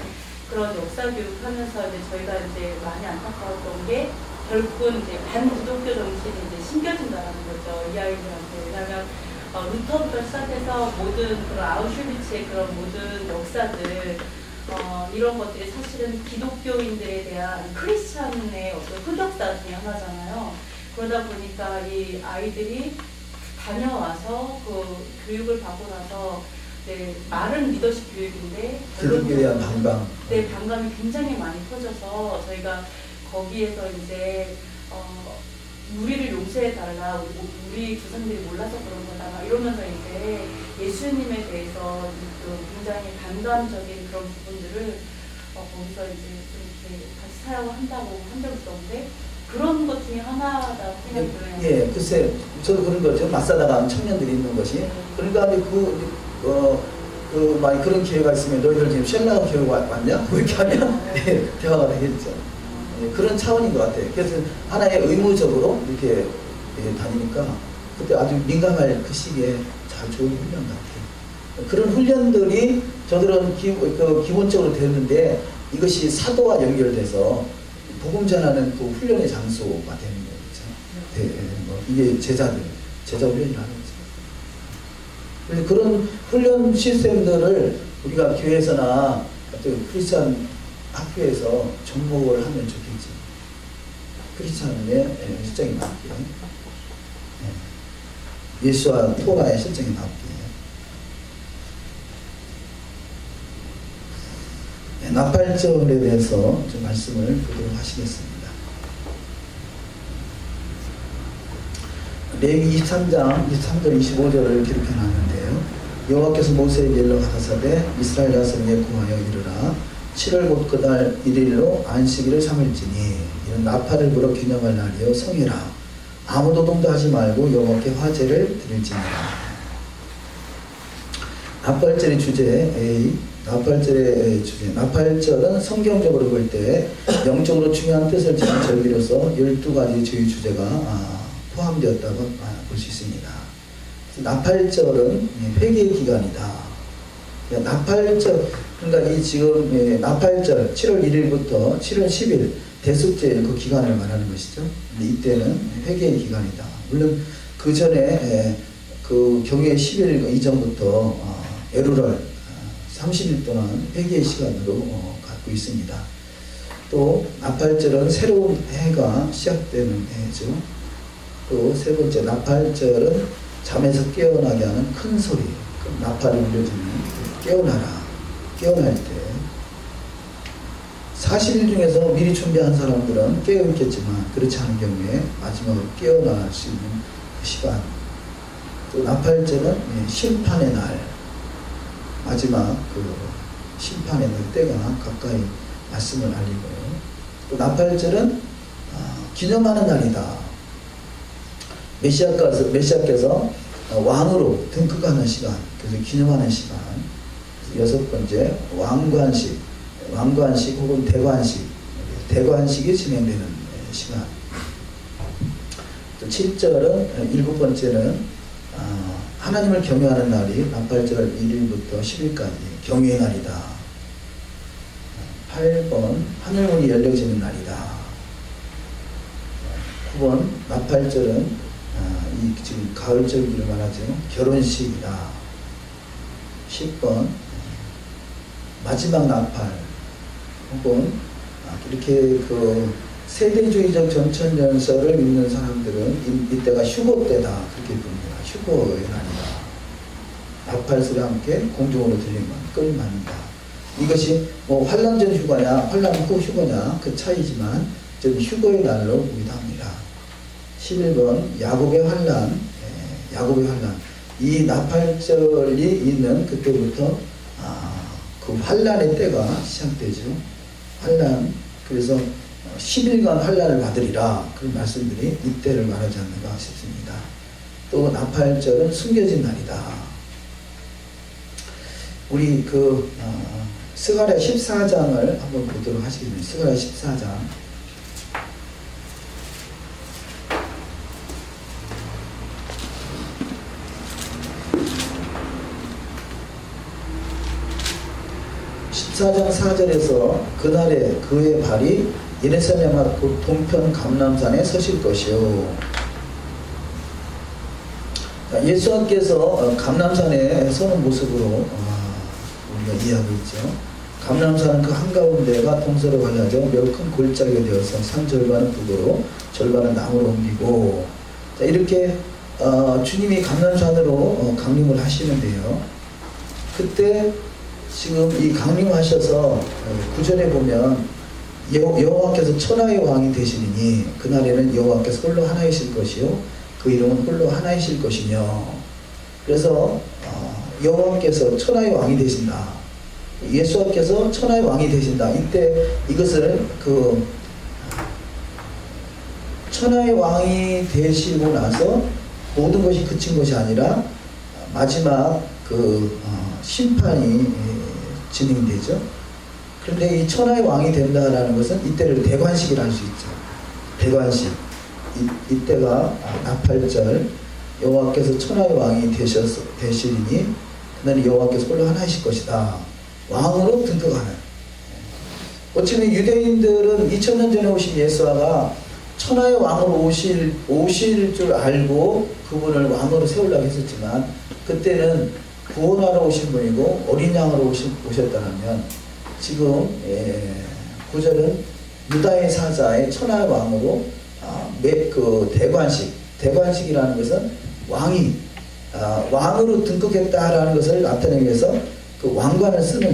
그런 역사 교육하면서 이제 저희가 이제 많이 안타까웠던 게 결국은 이제 반기독교 정신이 이제 심겨진다는 거죠. 이 아이들한테. 왜냐하면 루터부터 시작해서 모든 그런 아우슈비츠의 그런 모든 역사들 이런 것들이 사실은 기독교인들에 대한 크리스찬의 어떤 흑역사 중에 하나잖아요. 그러다 보니까 이 아이들이 다녀와서 그 교육을 받고 나서 네, 말은 리더십 교육인데 기독교에 대한 반감. 네, 반감이 굉장히 많이 퍼져서 저희가 거기에서 이제 우리를 용서해달라, 우리 조상들이 몰라서 그런 거다 막 이러면서 이제 예수님에 대해서 굉장히 반감적인 그런 부분들을 거기서 이제 좀 이렇게 같이 사역을 한다고 한 적이 있었는데 그런 것 중에 하나라고 생각이 들어요. 예, 글쎄, 저도 그런 거죠. 맞사다간 청년들이 있는 것이. 그러니까 만약 그런 기회가 있으면 너희들 지금 쉘라 교육 왔냐? 뭐 이렇게 하면 네, 대화가 되겠죠. 예, 그런 차원인 것 같아요. 그래서 하나의 의무적으로 이렇게 다니니까 그때 아주 민감할 그 시기에 잘 좋은 훈련 같아요. 그런 훈련들이 저들은 기본적으로 되는데 이것이 사도와 연결돼서 복음 전하는 그 훈련의 장소가 되는 거죠. 네, 뭐 이게 제자 훈련이라는 거죠. 그래서 그런 훈련 시스템들을 우리가 교회에서나 또 크리스찬 학교에서 접목을 하면 좋겠죠. 크리스찬의 실정이 맞게, 예수와 토라의 실정이 맞게. 나팔절에 대해서 좀 말씀을 드리도록 하시겠습니다. 레위 23장 23절 25절을 기록해 놨는데요. 여호와께서 모세에게 일러 가라사대 이스라엘 자손에게 구하여 이르라 7월 곧 그달 1일로 안식일을 삼을지니 이는 나팔을 불어 기념할 날이요 성이라 아무 노동도 하지 말고 여호와께 화제를 드릴지니라. 나팔절의 주제 나팔절의 주제. 나팔절은 성경적으로 볼 때 영적으로 중요한 뜻을 지닌 절기로서 12가지 주의 주제가 포함되었다고 볼 수 있습니다. 나팔절은 회개의 기간이다. 나팔절, 그러니까 이 지금 나팔절 7월 1일부터 7월 10일 대속절 그 기간을 말하는 것이죠. 근데 이때는 회개의 기간이다. 물론 그 전에 그 경외 10일 이전부터 에루럴 30일 동안 회개의 시간으로 갖고 있습니다. 또 나팔절은 새로운 해가 시작되는 해죠. 또 세 번째 나팔절은 잠에서 깨어나게 하는 큰 소리, 나팔이 울려주는 깨어나라, 깨어날 때 40일 중에서 미리 준비한 사람들은 깨어있겠지만 그렇지 않은 경우에 마지막으로 깨어날 수 있는 그 시간. 또 나팔절은 심판의 날, 마지막 그 심판의 때가 가까이 말씀을 알리고요. 또 나팔절은 기념하는 날이다. 메시아께서 왕으로 등극하는 시간, 그래서 기념하는 시간. 여섯 번째 왕관식 혹은 대관식이 진행되는 시간. 또 7절은 일곱 번째는 하나님을 경외하는 날이 나팔절 1일부터 10일까지 경외의 날이다. 8번 하늘문이 열려지는 날이다. 9번 나팔절은 이 지금 가을절기를 말하죠. 결혼식이다. 10번 마지막 나팔 혹은 이렇게 그 세대주의적 전천연설을 믿는 사람들은 이때가 휴거 때다 그렇게 봅니다. 휴거의 날이다. 나팔 소리와 함께 공중으로 들리면 끌만이다. 이것이 뭐 환란 전 휴거냐 환란 후 휴거냐 그 차이지만 좀 휴거의 날로 보기도 합니다. 11번 야곱의 환란, 야곱의 환란. 이 나팔절이 있는 그때부터 그 환란의 때가 시작되죠. 환란. 그래서 10일간 환란을 받으리라 그런 말씀들이 이때를 말하지 않는가 싶습니다. 또 나팔절은 숨겨진 날이다. 우리 그 스가랴 14장을 한번 보도록 하시겠습니다. 스가랴 14장. (14장 4절에서) 그날에 그의 발이 예루살렘 앞 동편 감람산에 서실 것이요. 예수님께서 감람산에 서는 모습으로 우리가 이해하고 있죠. 감람산은 그 한가운데가 동서로 갈라져 매우 큰 골짜기가 되어서 산 절반은 북으로 절반은 남으로 옮기고, 자, 이렇게 주님이 감람산으로 강림을 하시는데요. 그때 지금 이 강림하셔서 9절에 보면 여호와께서 천하의 왕이 되시리니 그날에는 여호와께서 홀로 하나이실 것이요 그 이름은 홀로 하나이실 것이며. 그래서 여호와께서 천하의 왕이 되신다. 예수께서 천하의 왕이 되신다. 이때 이것을 그 천하의 왕이 되시고 나서 모든 것이 그친 것이 아니라 마지막 그 심판이 진행되죠. 그런데 이 천하의 왕이 된다라는 것은 이때를 대관식이라 할 수 있죠. 대관식. 이때가 나팔절, 여호와께서 천하의 왕이 되시리니 그날은 여호와께서 홀로 하나이실 것이다. 왕으로 등극하는. 어쩌면 유대인들은 2000년 전에 오신 예수가 천하의 왕으로 오실 줄 알고 그분을 왕으로 세우려고 했었지만, 그때는 구원하러 오신 분이고 어린 양으로 오셨다면, 지금 9절은 유다의 사자의 천하의 왕으로 그 대관식이라는 것은 왕이 왕으로 등극했다라는 것을 나타내기 위해서 그 왕관을 쓰는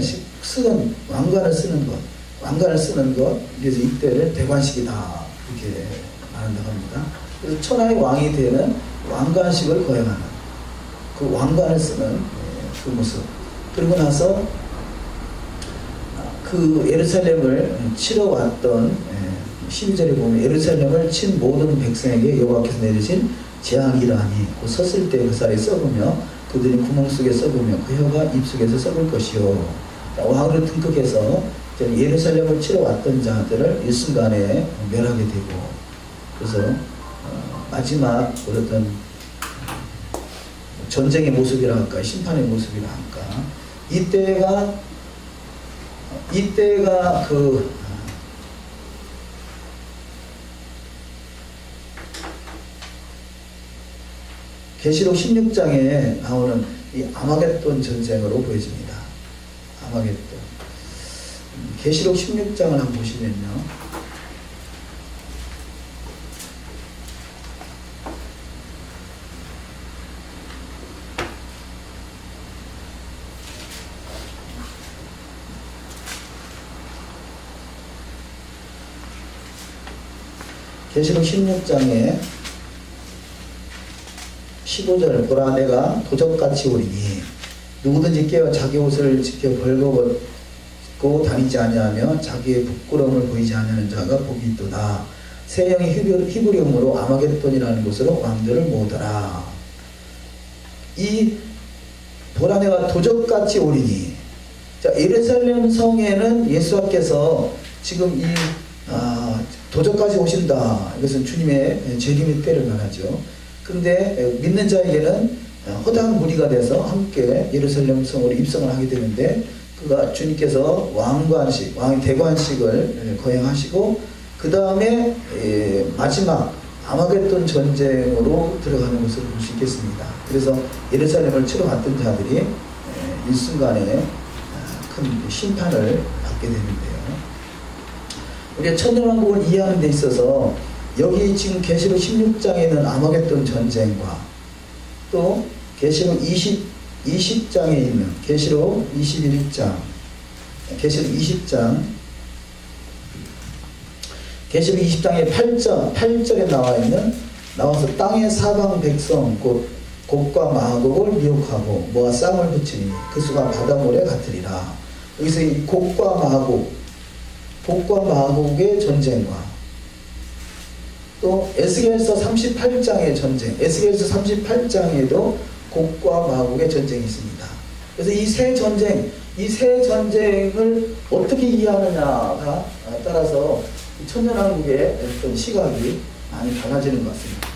것. 그래서 이때를 대관식이다 이렇게 말한다고 합니다. 그래서 천하의 왕이 되는 왕관식을 거행하는 그 왕관을 쓰는 그 모습. 그리고 나서 그 예루살렘을 치러 왔던 12절에 보면 예루살렘을 친 모든 백성에게 여호와께서 내리신 재앙이라니 곧 섰을 때 그 쌀이 썩으며 그들이 구멍 속에 썩으며 그 혀가 입속에서 썩을 것이요. 왕으로 등극해서 예루살렘을 치러 왔던 자들을 일순간에 멸하게 되고, 그래서 마지막 어떤 전쟁의 모습이라 할까 심판의 모습이라 할까, 이때가 그 계시록 16장에 나오는 이 아마겟돈 전쟁으로 보여집니다. 아마겟돈. 계시록 16장을 한번 보시면요. 계시록 16장에 15절 보라 내가 도적같이 오리니 누구든지 깨어 자기 옷을 지켜 벌거벗고 다니지 아니하며 자기의 부끄러움을 보이지 아니하는 자가 복이 있도다. 세 영이 히브리음으로 아마겟돈이라는 곳으로 왕들을 모으더라. 이 보라 내가 도적같이 오리니, 자, 예루살렘 성에는 예수께서 지금 이 도적까지 오신다. 이것은 주님의 재림의 때를 말하죠. 그런데 믿는 자에게는 허다한 무리가 돼서 함께 예루살렘 성으로 입성을 하게 되는데, 그가 주님께서 왕관식, 왕의 대관식을 거행하시고 그 다음에 마지막 아마겟돈 전쟁으로 들어가는 것을 볼 수 있겠습니다. 그래서 예루살렘을 치러갔던 자들이 일순간에 큰 심판을 받게 되는데요. 우리가 천년왕국을 이해하는 데 있어서 여기 지금 계시록 16장에 있는 아마겟돈 전쟁과 또 계시록 20장에 있는 계시록 21장, 계시록 20장, 계시록 20장의 8절에 나와서 땅의 사방 백성 곧 곡과 마곡을 미혹하고 모아 쌍을 붙이니 그 수가 바닷물에 같으리라. 여기서 이 곡과 마곡의 전쟁과 또 에스겔서 38장의 전쟁, 에스겔서 38장에도 곡과 마곡의 전쟁이 있습니다. 그래서 이 세 전쟁을 어떻게 이해하느냐가 따라서 천년왕국의 어떤 시각이 많이 달라지는 것 같습니다.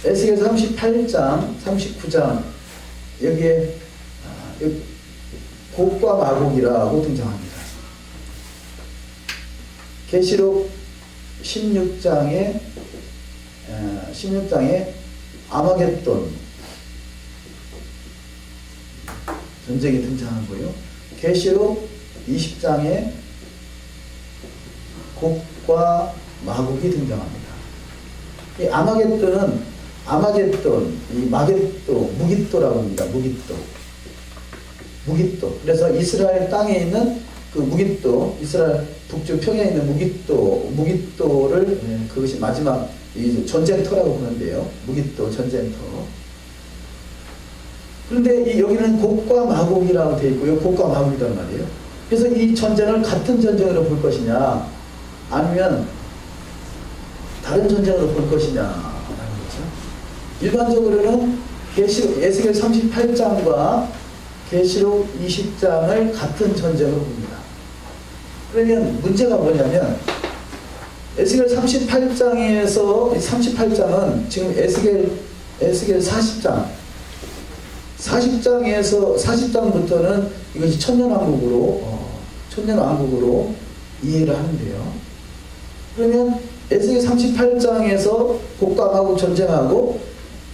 에스겔 38장, 39장 여기에 곡과 마곡이라고 등장합니다. 계시록 16장에 아마겟돈 전쟁이 등장하고요. 계시록 20장에 곡과 마곡이 등장합니다. 이 아마겟돈, 이 마겟도, 무깃도라고 합니다. 무깃도. 그래서 이스라엘 땅에 있는 그 무깃도, 이스라엘 북쪽 평야에 있는 무깃도를 그것이 마지막 이 전쟁터라고 부르는데요. 무깃도 전쟁터. 그런데 여기는 곡과 마곡이라고 되어 있고요. 곡과 마곡이란 말이에요. 그래서 이 전쟁을 같은 전쟁으로 볼 것이냐, 아니면 다른 전쟁으로 볼 것이냐라는 거죠. 일반적으로는 에스겔 38장과 계시록 20장을 같은 전쟁으로 봅니다. 그러면 문제가 뭐냐면 에스겔 38장은 지금 에스겔 40장부터는 이것이 천년왕국으로 이해를 하는데요. 그러면 에스겔 38장에서 곡과 마곡 전쟁하고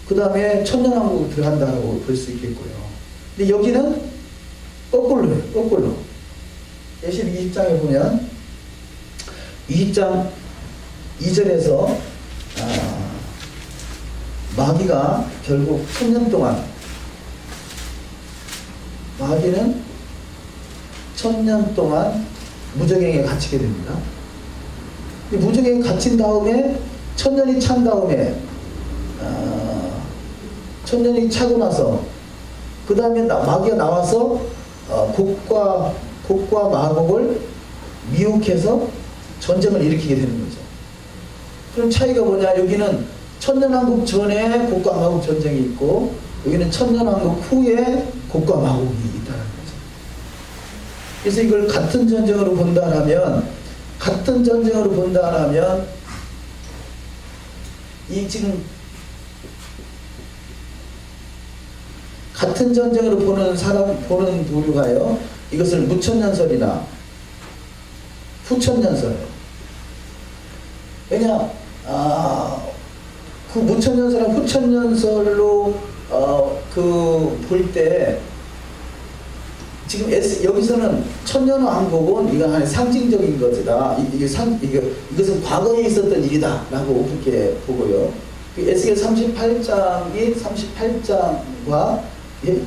그 다음에 천년왕국으로 들어간다고 볼 수 있겠고요. 근데 여기는 거꾸로. 계시록 20장에 보면 20장 2절에서 마귀가 결국 마귀는 1000년 동안 무저갱에 갇히게 됩니다. 무저갱에 갇힌 다음에 1000년이 찬 다음에 1000년이 차고 나서 그 다음에 마귀가 나와서 곡과 마곡을 미혹해서 전쟁을 일으키게 되는 거죠. 그럼 차이가 뭐냐? 여기는 천년왕국 전에 곡과 마곡 전쟁이 있고 여기는 천년왕국 후에 곡과 마곡이 있다는 거죠. 그래서 이걸 같은 전쟁으로 본다라면 이 지금 같은 전쟁으로 보는 부류가요, 이것을 무천년설이나 후천년설. 왜냐, 그 무천년설이나 후천년설로 볼 때 지금 여기서는 천년왕국은 이거 하나의 상징적인 것이다. 이것은 과거에 있었던 일이다라고 그렇게 보고요. 에스겔 38장과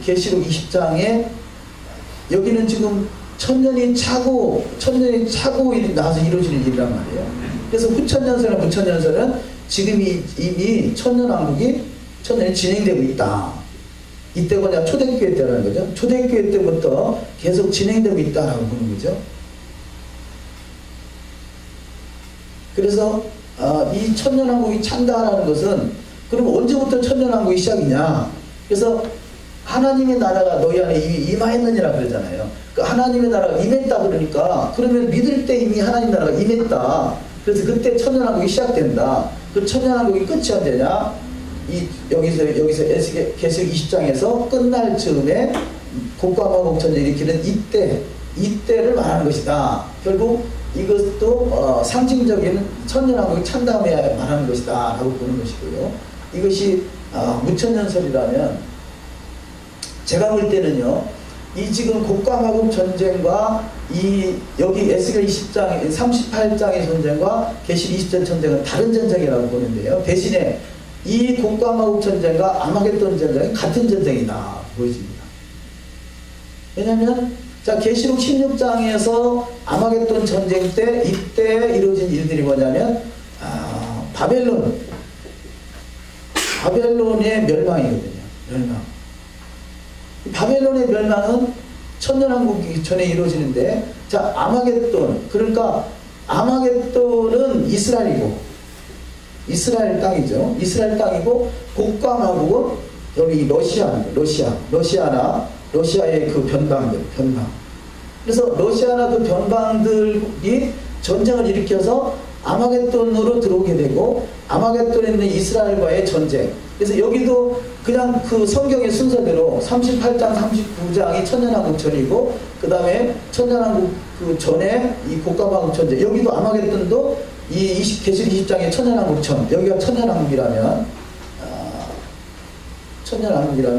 계시록 20장에 여기는 지금 천년이 차고 나서 이루어지는 일이란 말이에요. 그래서 후천년설이나 무천년설은 지금 이미 천년왕국이 진행되고 있다. 이때가 그냥 초대교회 때라는 거죠. 초대교회 때부터 계속 진행되고 있다라고 보는 거죠. 그래서 이 천년왕국이 찬다라는 것은 그럼 언제부터 천년왕국이 시작이냐? 그래서 하나님의 나라가 너희 안에 이미 임하였느니라 그러잖아요. 그 하나님의 나라가 임했다 그러니까 그러면 믿을 때 이미 하나님 나라가 임했다. 그래서 그때 천년왕국이 시작된다. 그 천년왕국이 끝이 언제냐? 여기서 계시록 20장에서 끝날 즈음에 곡과 마곡 전쟁을 일으키는 이때를 말하는 것이다. 결국 이것도 상징적인 천년왕국이 찬 다음에 말하는 것이다 라고 보는 것이고요. 이것이 무천년설이라면 제가 볼 때는요, 이 지금 곡과 마곡 전쟁과 여기 에스겔 20장, 38장의 전쟁과 계시록 20장 전쟁은 다른 전쟁이라고 보는데요. 대신에 이 곡과 마곡 전쟁과 아마겟돈 전쟁은 같은 전쟁이다 보여집니다. 왜냐하면 자 계시록 16장에서 아마겟돈 전쟁 때 이때 이루어진 일들이 뭐냐면 바벨론의 멸망이거든요. 멸망. 바벨론의 멸망은 천년왕국이 전에 이루어지는데 자 아마겟돈, 그러니까 아마겟돈은 이스라엘이고 이스라엘 땅이죠. 이스라엘 땅이고 곡과 마곡은 여기 러시아의 그 변방. 그래서 러시아나 그 변방들이 전쟁을 일으켜서 아마겟돈으로 들어오게 되고 아마겟돈에 있는 이스라엘과의 전쟁. 그래서 여기도 그냥 그 성경의 순서대로 38장, 39장이 천년왕국 전이고 그 다음에 천년왕국 그 전에 이 곡과 마곡 전쟁. 여기도 아마겟돈도 계시록 20장의 천년왕국 전. 여기가 천년왕국이라면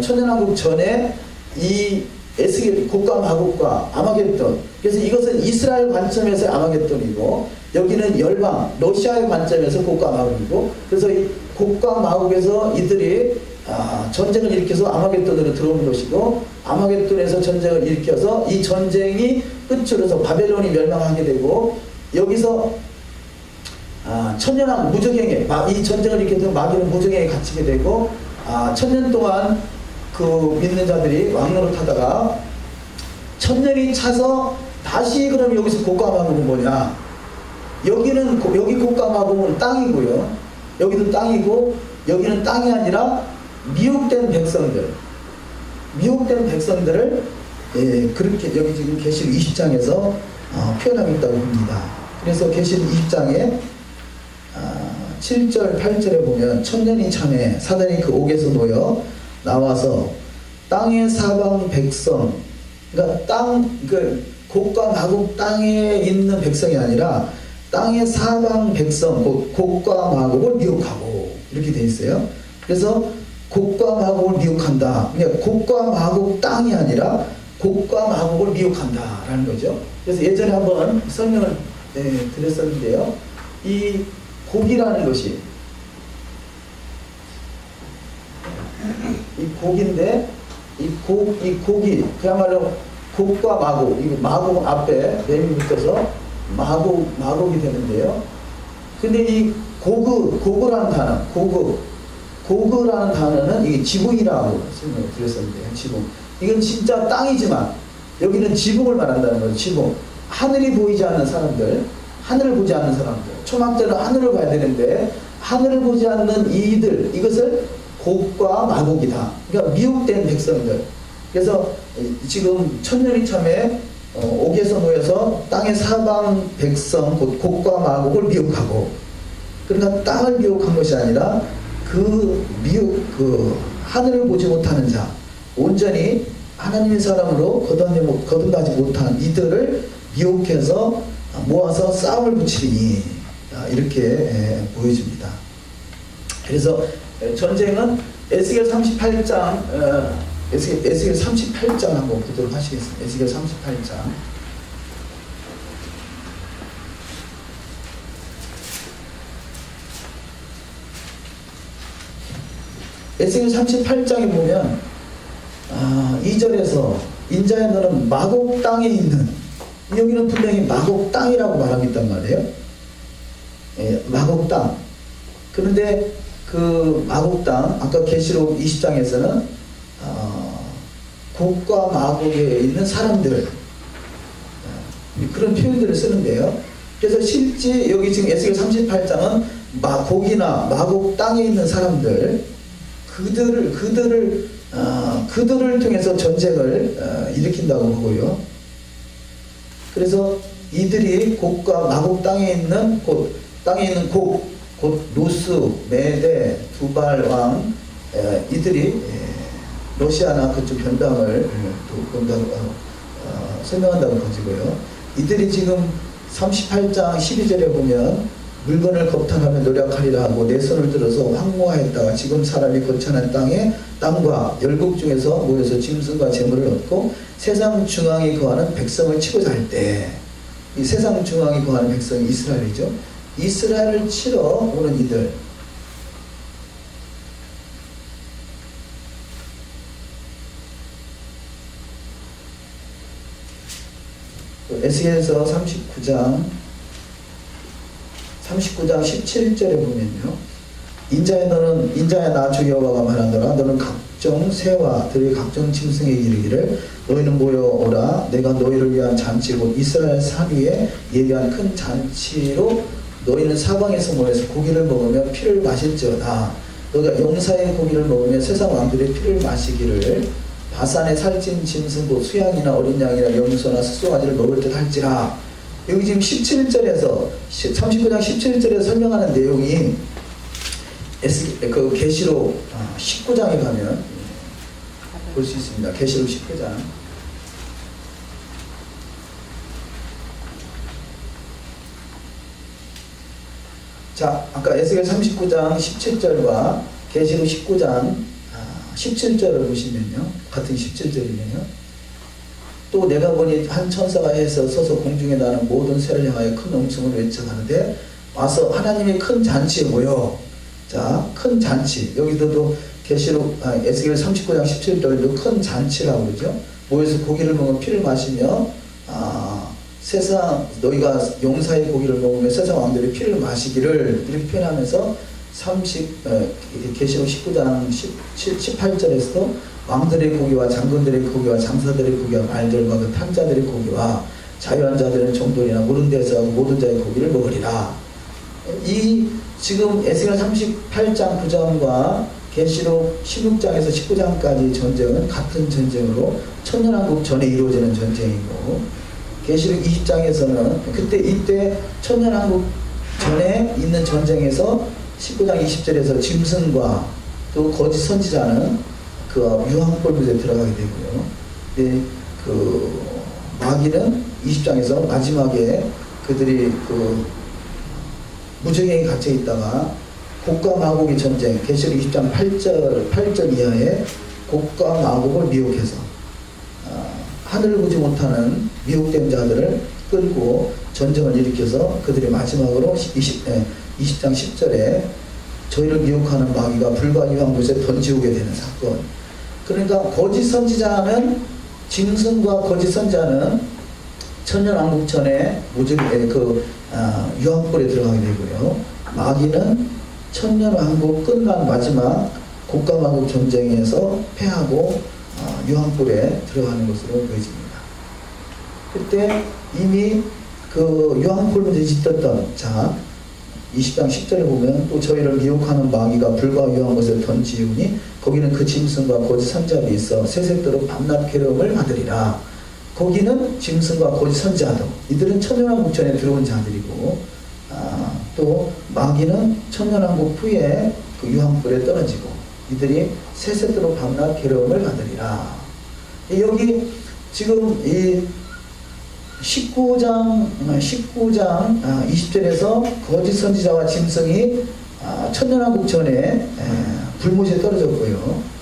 천년왕국 전에 이 에스겔 곡과 마곡과 아마겟돈. 그래서 이것은 이스라엘 관점에서 아마겟돈이고 여기는 열방 러시아의 관점에서 곡과 마곡이고 그래서 이 곡과 마곡에서 이들이 전쟁을 일으켜서 아마겟돈으로 들어오는 것이고 아마겟돈에서 전쟁을 일으켜서 이 전쟁이 끝으로서 바벨론이 멸망하게 되고 여기서 천년왕국 무적행에 이 전쟁을 일으켜서 마귀는 무적행에 갇히게 되고 천년 동안 그 믿는 자들이 왕노릇하다가 천년이 차서 다시 그럼 여기서 곡과 마곡은 뭐냐? 여기 곡과 마곡은 땅이고요. 여기도 땅이고 여기는 땅이 아니라 미혹된 백성들을 그렇게 여기 지금 계시록 20장에서 표현하고 있다고 봅니다. 그래서 계시록 20장에 7절 8절에 보면 천년이 참에 사단이 그 옥에서 놓여 나와서 땅의 사방 백성, 그러니까 곡과 마곡 땅에 있는 백성이 아니라 땅의 사방 백성, 곡과 마곡을 미혹하고 이렇게 돼 있어요. 그래서 곡과 마곡을 미혹한다. 그러니까 곡과 마곡 땅이 아니라 곡과 마곡을 미혹한다라는 거죠. 그래서 예전에 한번 설명을 드렸었는데요. 이 곡이라는 것이 이 곡인데 이 곡이 그야말로 곡과 마곡, 이 마곡 앞에 램이 붙어서 마곡이 되는데요. 근데 이 고그라는 단어는 이게 지붕이라고 설명을 드렸었는데요. 지붕. 이건 진짜 땅이지만 여기는 지붕을 말한다는 거죠. 지붕. 하늘이 보이지 않는 사람들, 하늘을 보지 않는 사람들. 초막자는 하늘을 봐야 되는데 하늘을 보지 않는 이것을 곡과 마곡이다. 그러니까 미혹된 백성들. 그래서 지금 천년이 참에 옥에서 놓여서 땅의 사방 백성 곧 곡과 마곡을 미혹하고 그러니까 땅을 미혹한 것이 아니라 그 하늘을 보지 못하는 자 온전히 하나님의 사람으로 거듭나지 못한 이들을 미혹해서 모아서 싸움을 붙이리니 이렇게 보여집니다. 그래서 전쟁은 에스겔 38장 한번 보도록 하시겠습니다. 에스겔 38장. 에스겔 38장에 보면 2절에서 인자야 너는 마곡 땅에 있는, 여기는 분명히 마곡 땅이라고 말하고 있단 말이에요. 마곡 땅. 그런데 그 마곡 땅, 아까 계시록 20장에서는 곡과 마곡에 있는 사람들, 그런 표현들을 쓰는데요. 그래서 실제 여기 지금 에스겔 38장은 곡이나 마곡 땅에 있는 사람들, 그들을 그들을 통해서 전쟁을 일으킨다고 보고요. 그래서 이들이 곡과 마곡 땅에 있는 곡, 곧 루스, 메데, 두발 왕 이들이 러시아나 그쪽 변방을 설명한다는 것이고요. 이들이 지금 38장 12절에 보면 물건을 겁탈하며 노력하리라 하고 내 손을 들어서 황무하였다가 지금 사람이 거처한 땅과 열국 중에서 모여서 짐승과 재물을 얻고 세상 중앙에 거하는 백성을 치고자 할 때, 이 세상 중앙에 거하는 백성이 이스라엘이죠. 이스라엘을 치러 오는 이들, 에스겔서 39장 17절에 보면요. 인자야 나 주 여호와가 말하노라 너는 각종 새와 들의 각종 짐승에게 이르기를 너희는 모여오라 내가 너희를 위한 잔치 곧 이스라엘 산 위에 예비한 큰 잔치로 너희는 사방에서 모여서 고기를 먹으며 피를 마실지어다. 너희가 용사의 고기를 먹으며 세상 왕들의 피를 마시기를 바산에 살찐 짐승 곧 수양이나 어린 양이나 염소나 숫송아지를 먹을 듯 할지라. 여기 지금 17절에서 39장 17절에서 설명하는 내용이 그 계시록 19장에 가면 볼 수 있습니다. 계시록 19장. 자, 아까 에스겔 39장 17절과 계시록 19장 17절을 보시면요. 같은 17절이면요. 또 내가 보니 한 천사가 해서 서서 공중에 나는 모든 새를 향하여 큰 음성으로 외쳐가는데 와서 하나님의 큰 잔치에 모여. 자, 큰 잔치. 여기서도 계시록 에스겔 39장 17절도 큰 잔치라고 그러죠. 모여서 고기를 먹으며 피를 마시며 세상 너희가 용사의 고기를 먹으며 세상 왕들의 피를 마시기를 이렇게 표현하면서 계시록 19장 18절에서도 왕들의 고기와 장군들의 고기와 장사들의 고기와 말들과 그 탕자들의 고기와 자유한 자들은 종들이나 모든 데서 모든 자의 고기를 먹으리라. 이 지금 에스겔 38장 9장과 계시록 16장에서 19장까지 전쟁은 같은 전쟁으로 천년왕국 전에 이루어지는 전쟁이고 계시록 20장에서는 이때 천년왕국 전에 있는 전쟁에서 19장 20절에서 짐승과 또 거짓 선지자는 그 유황불못에 들어가게 되고요. 근데 그 마귀는 20장에서 마지막에 그들이 그 무적행에 갇혀 있다가 곡과 마곡의 전쟁, 계시록 20장 8절 이하에 곡과 마곡을 미혹해서 하늘을 보지 못하는 미혹된 자들을 끌고 전쟁을 일으켜서 그들이 마지막으로 20장 10절에 저희를 미혹하는 마귀가 불과 유황못에 던지오게 되는 사건. 그러니까 거짓 선지자는 짐승과 거짓 선지자는 천년왕국 전에 유황불에 들어가게 되고요. 마귀는 천년왕국 끝난 마지막 곡과 마곡 전쟁에서 패하고 유황불에 들어가는 것으로 보여집니다. 그때 이미 그 유황불문에 짙었던 자 20장 10절에 보면 또 저희를 미혹하는 마귀가 불과 유황 것을 던지우니 거기는 그 짐승과 거짓 선지자도 있어 세세토록 밤낮 괴로움을 받으리라. 거기는 짐승과 거짓 선지자도 이들은 천년왕국 전에 들어온 자들이고 또 마귀는 천년왕국 후에 그 유황불에 떨어지고 이들이 세세토록 밤낮 괴로움을 받으리라. 여기 지금 이 19장 20절에서 거짓 선지자와 짐승이 천년왕국 전에 불못에 떨어졌고요.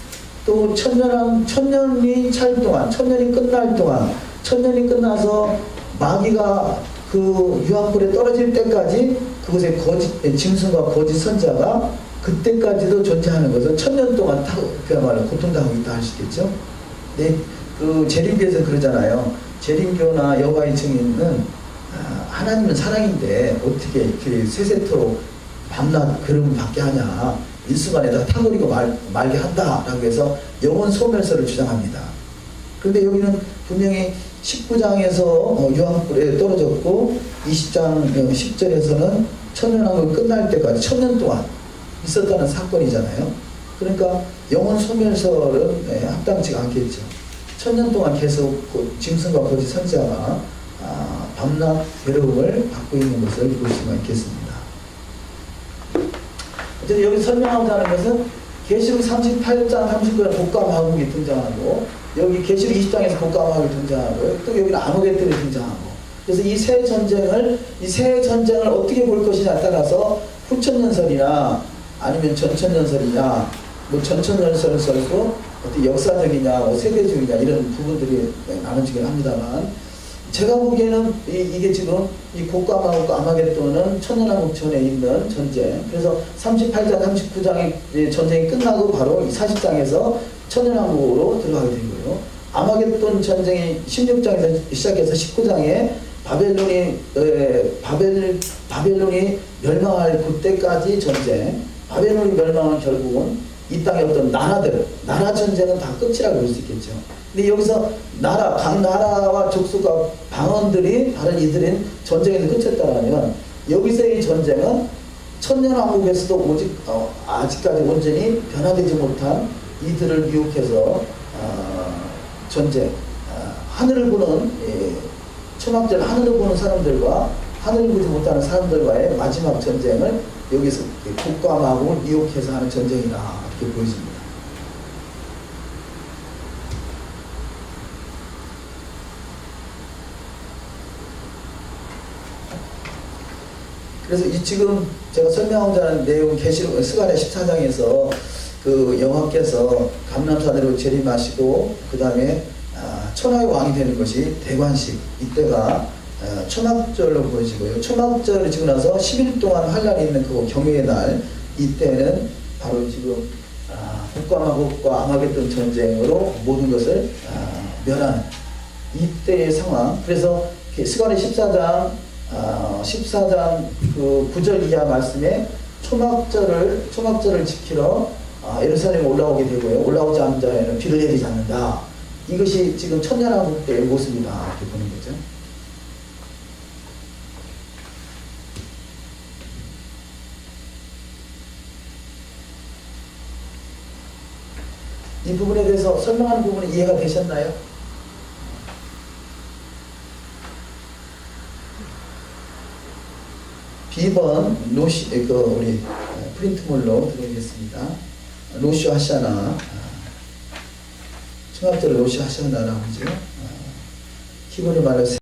또 천년이 찰 동안, 천년이 끝날 동안, 천년이 끝나서 마귀가 그 유황불에 떨어질 때까지 그곳에 짐승과 거짓 선지자가 그때까지도 존재하는 것은 천년 동안 그야말로 고통당하고 있다 할 수 있겠죠. 네, 그 재림교에서 그러잖아요. 재림교나 여호와의 증인은 하나님은 사랑인데 어떻게 이렇게 세세토록 밤낮 괴로움 받게 하냐, 일순간에 다 타버리고 말게 한다라고 해서 영혼 소멸설을 주장합니다. 그런데 여기는 분명히 19장에서 유황불에 떨어졌고 20장 10절에서는 천년왕국 끝날 때까지 천년 동안 있었다는 사건이잖아요. 그러니까 영혼 소멸설은 합당치가 않겠죠. 1000년 동안 계속 짐승과 거짓 선지자가 밤낮 괴로움을 받고 있는 것을 볼 수가 있겠습니다. 어쨌든 여기 설명하고자 하는 것은 계시록 38장 39장 복감마국이 등장하고, 여기 계시록 20장에서 복감마국이 등장하고, 또 여기는 아무개들이 등장하고, 그래서 이 세 전쟁을 어떻게 볼 것이냐에 따라서 후천년설이나 아니면 전천년설이냐, 뭐 전천년설을 써도 어떤 역사적이냐, 뭐 세대주의냐 이런 부분들이 나눠지긴 합니다만, 제가 보기에는 이게 지금 이 곡감하고 아마겟돈은 천년왕국 전에 있는 전쟁, 그래서 38장 39장의 전쟁이 끝나고 바로 이 40장에서 천년왕국으로 들어가게 되고요. 아마겟돈 전쟁이 16장에서 시작해서 19장에 바벨론이 멸망할 그때까지 전쟁, 바벨론이 멸망한 결국은 이 땅의 어떤 나라 전쟁은 다 끝이라고 볼 수 있겠죠. 근데 여기서 각 나라와 족속과 방언들이 다른 이들인 전쟁에서 끝쳤다면, 여기서의 전쟁은 천년왕국에서도 오직 아직까지 온전히 변화되지 못한 이들을 미혹해서 전쟁, 하늘을 보는 초막절 하늘을 보는 사람들과 하늘을 보지 못하는 사람들과의 마지막 전쟁을 여기서 곡감하고 미혹해서 하는 전쟁이다, 이렇게 보여집니다. 그래서 이 지금 제가 설명하고자 하는 내용, 계시록 스가랴 14장에서 그 여호와께서 감람산으로 재림하시고 그 다음에 천하의 왕이 되는 것이 대관식, 이때가 초막절로 보여지고요. 초막절이 지고 나서 10일 동안 환란이 있는 그 경외의 날, 이때는 바로 지금 북과마국과 아마겟돈 전쟁으로 모든 것을 멸하는 이때의 상황. 그래서 스가랴 14장 그 9절 이하 말씀에 초막절을 지키러 예루살렘에 올라오게 되고요. 올라오지 않는 자에는 비를 내리지 않는다. 이것이 지금 천년왕국 때의 모습이다, 이렇게 보는 거죠. 이 부분에 대해서 설명하는 부분이 이해가 되셨나요? B번 우리 프린트물로 드리겠습니다. 로시 하샤나, 청합절을 로시 하샤나라고 하죠. 히브리 말로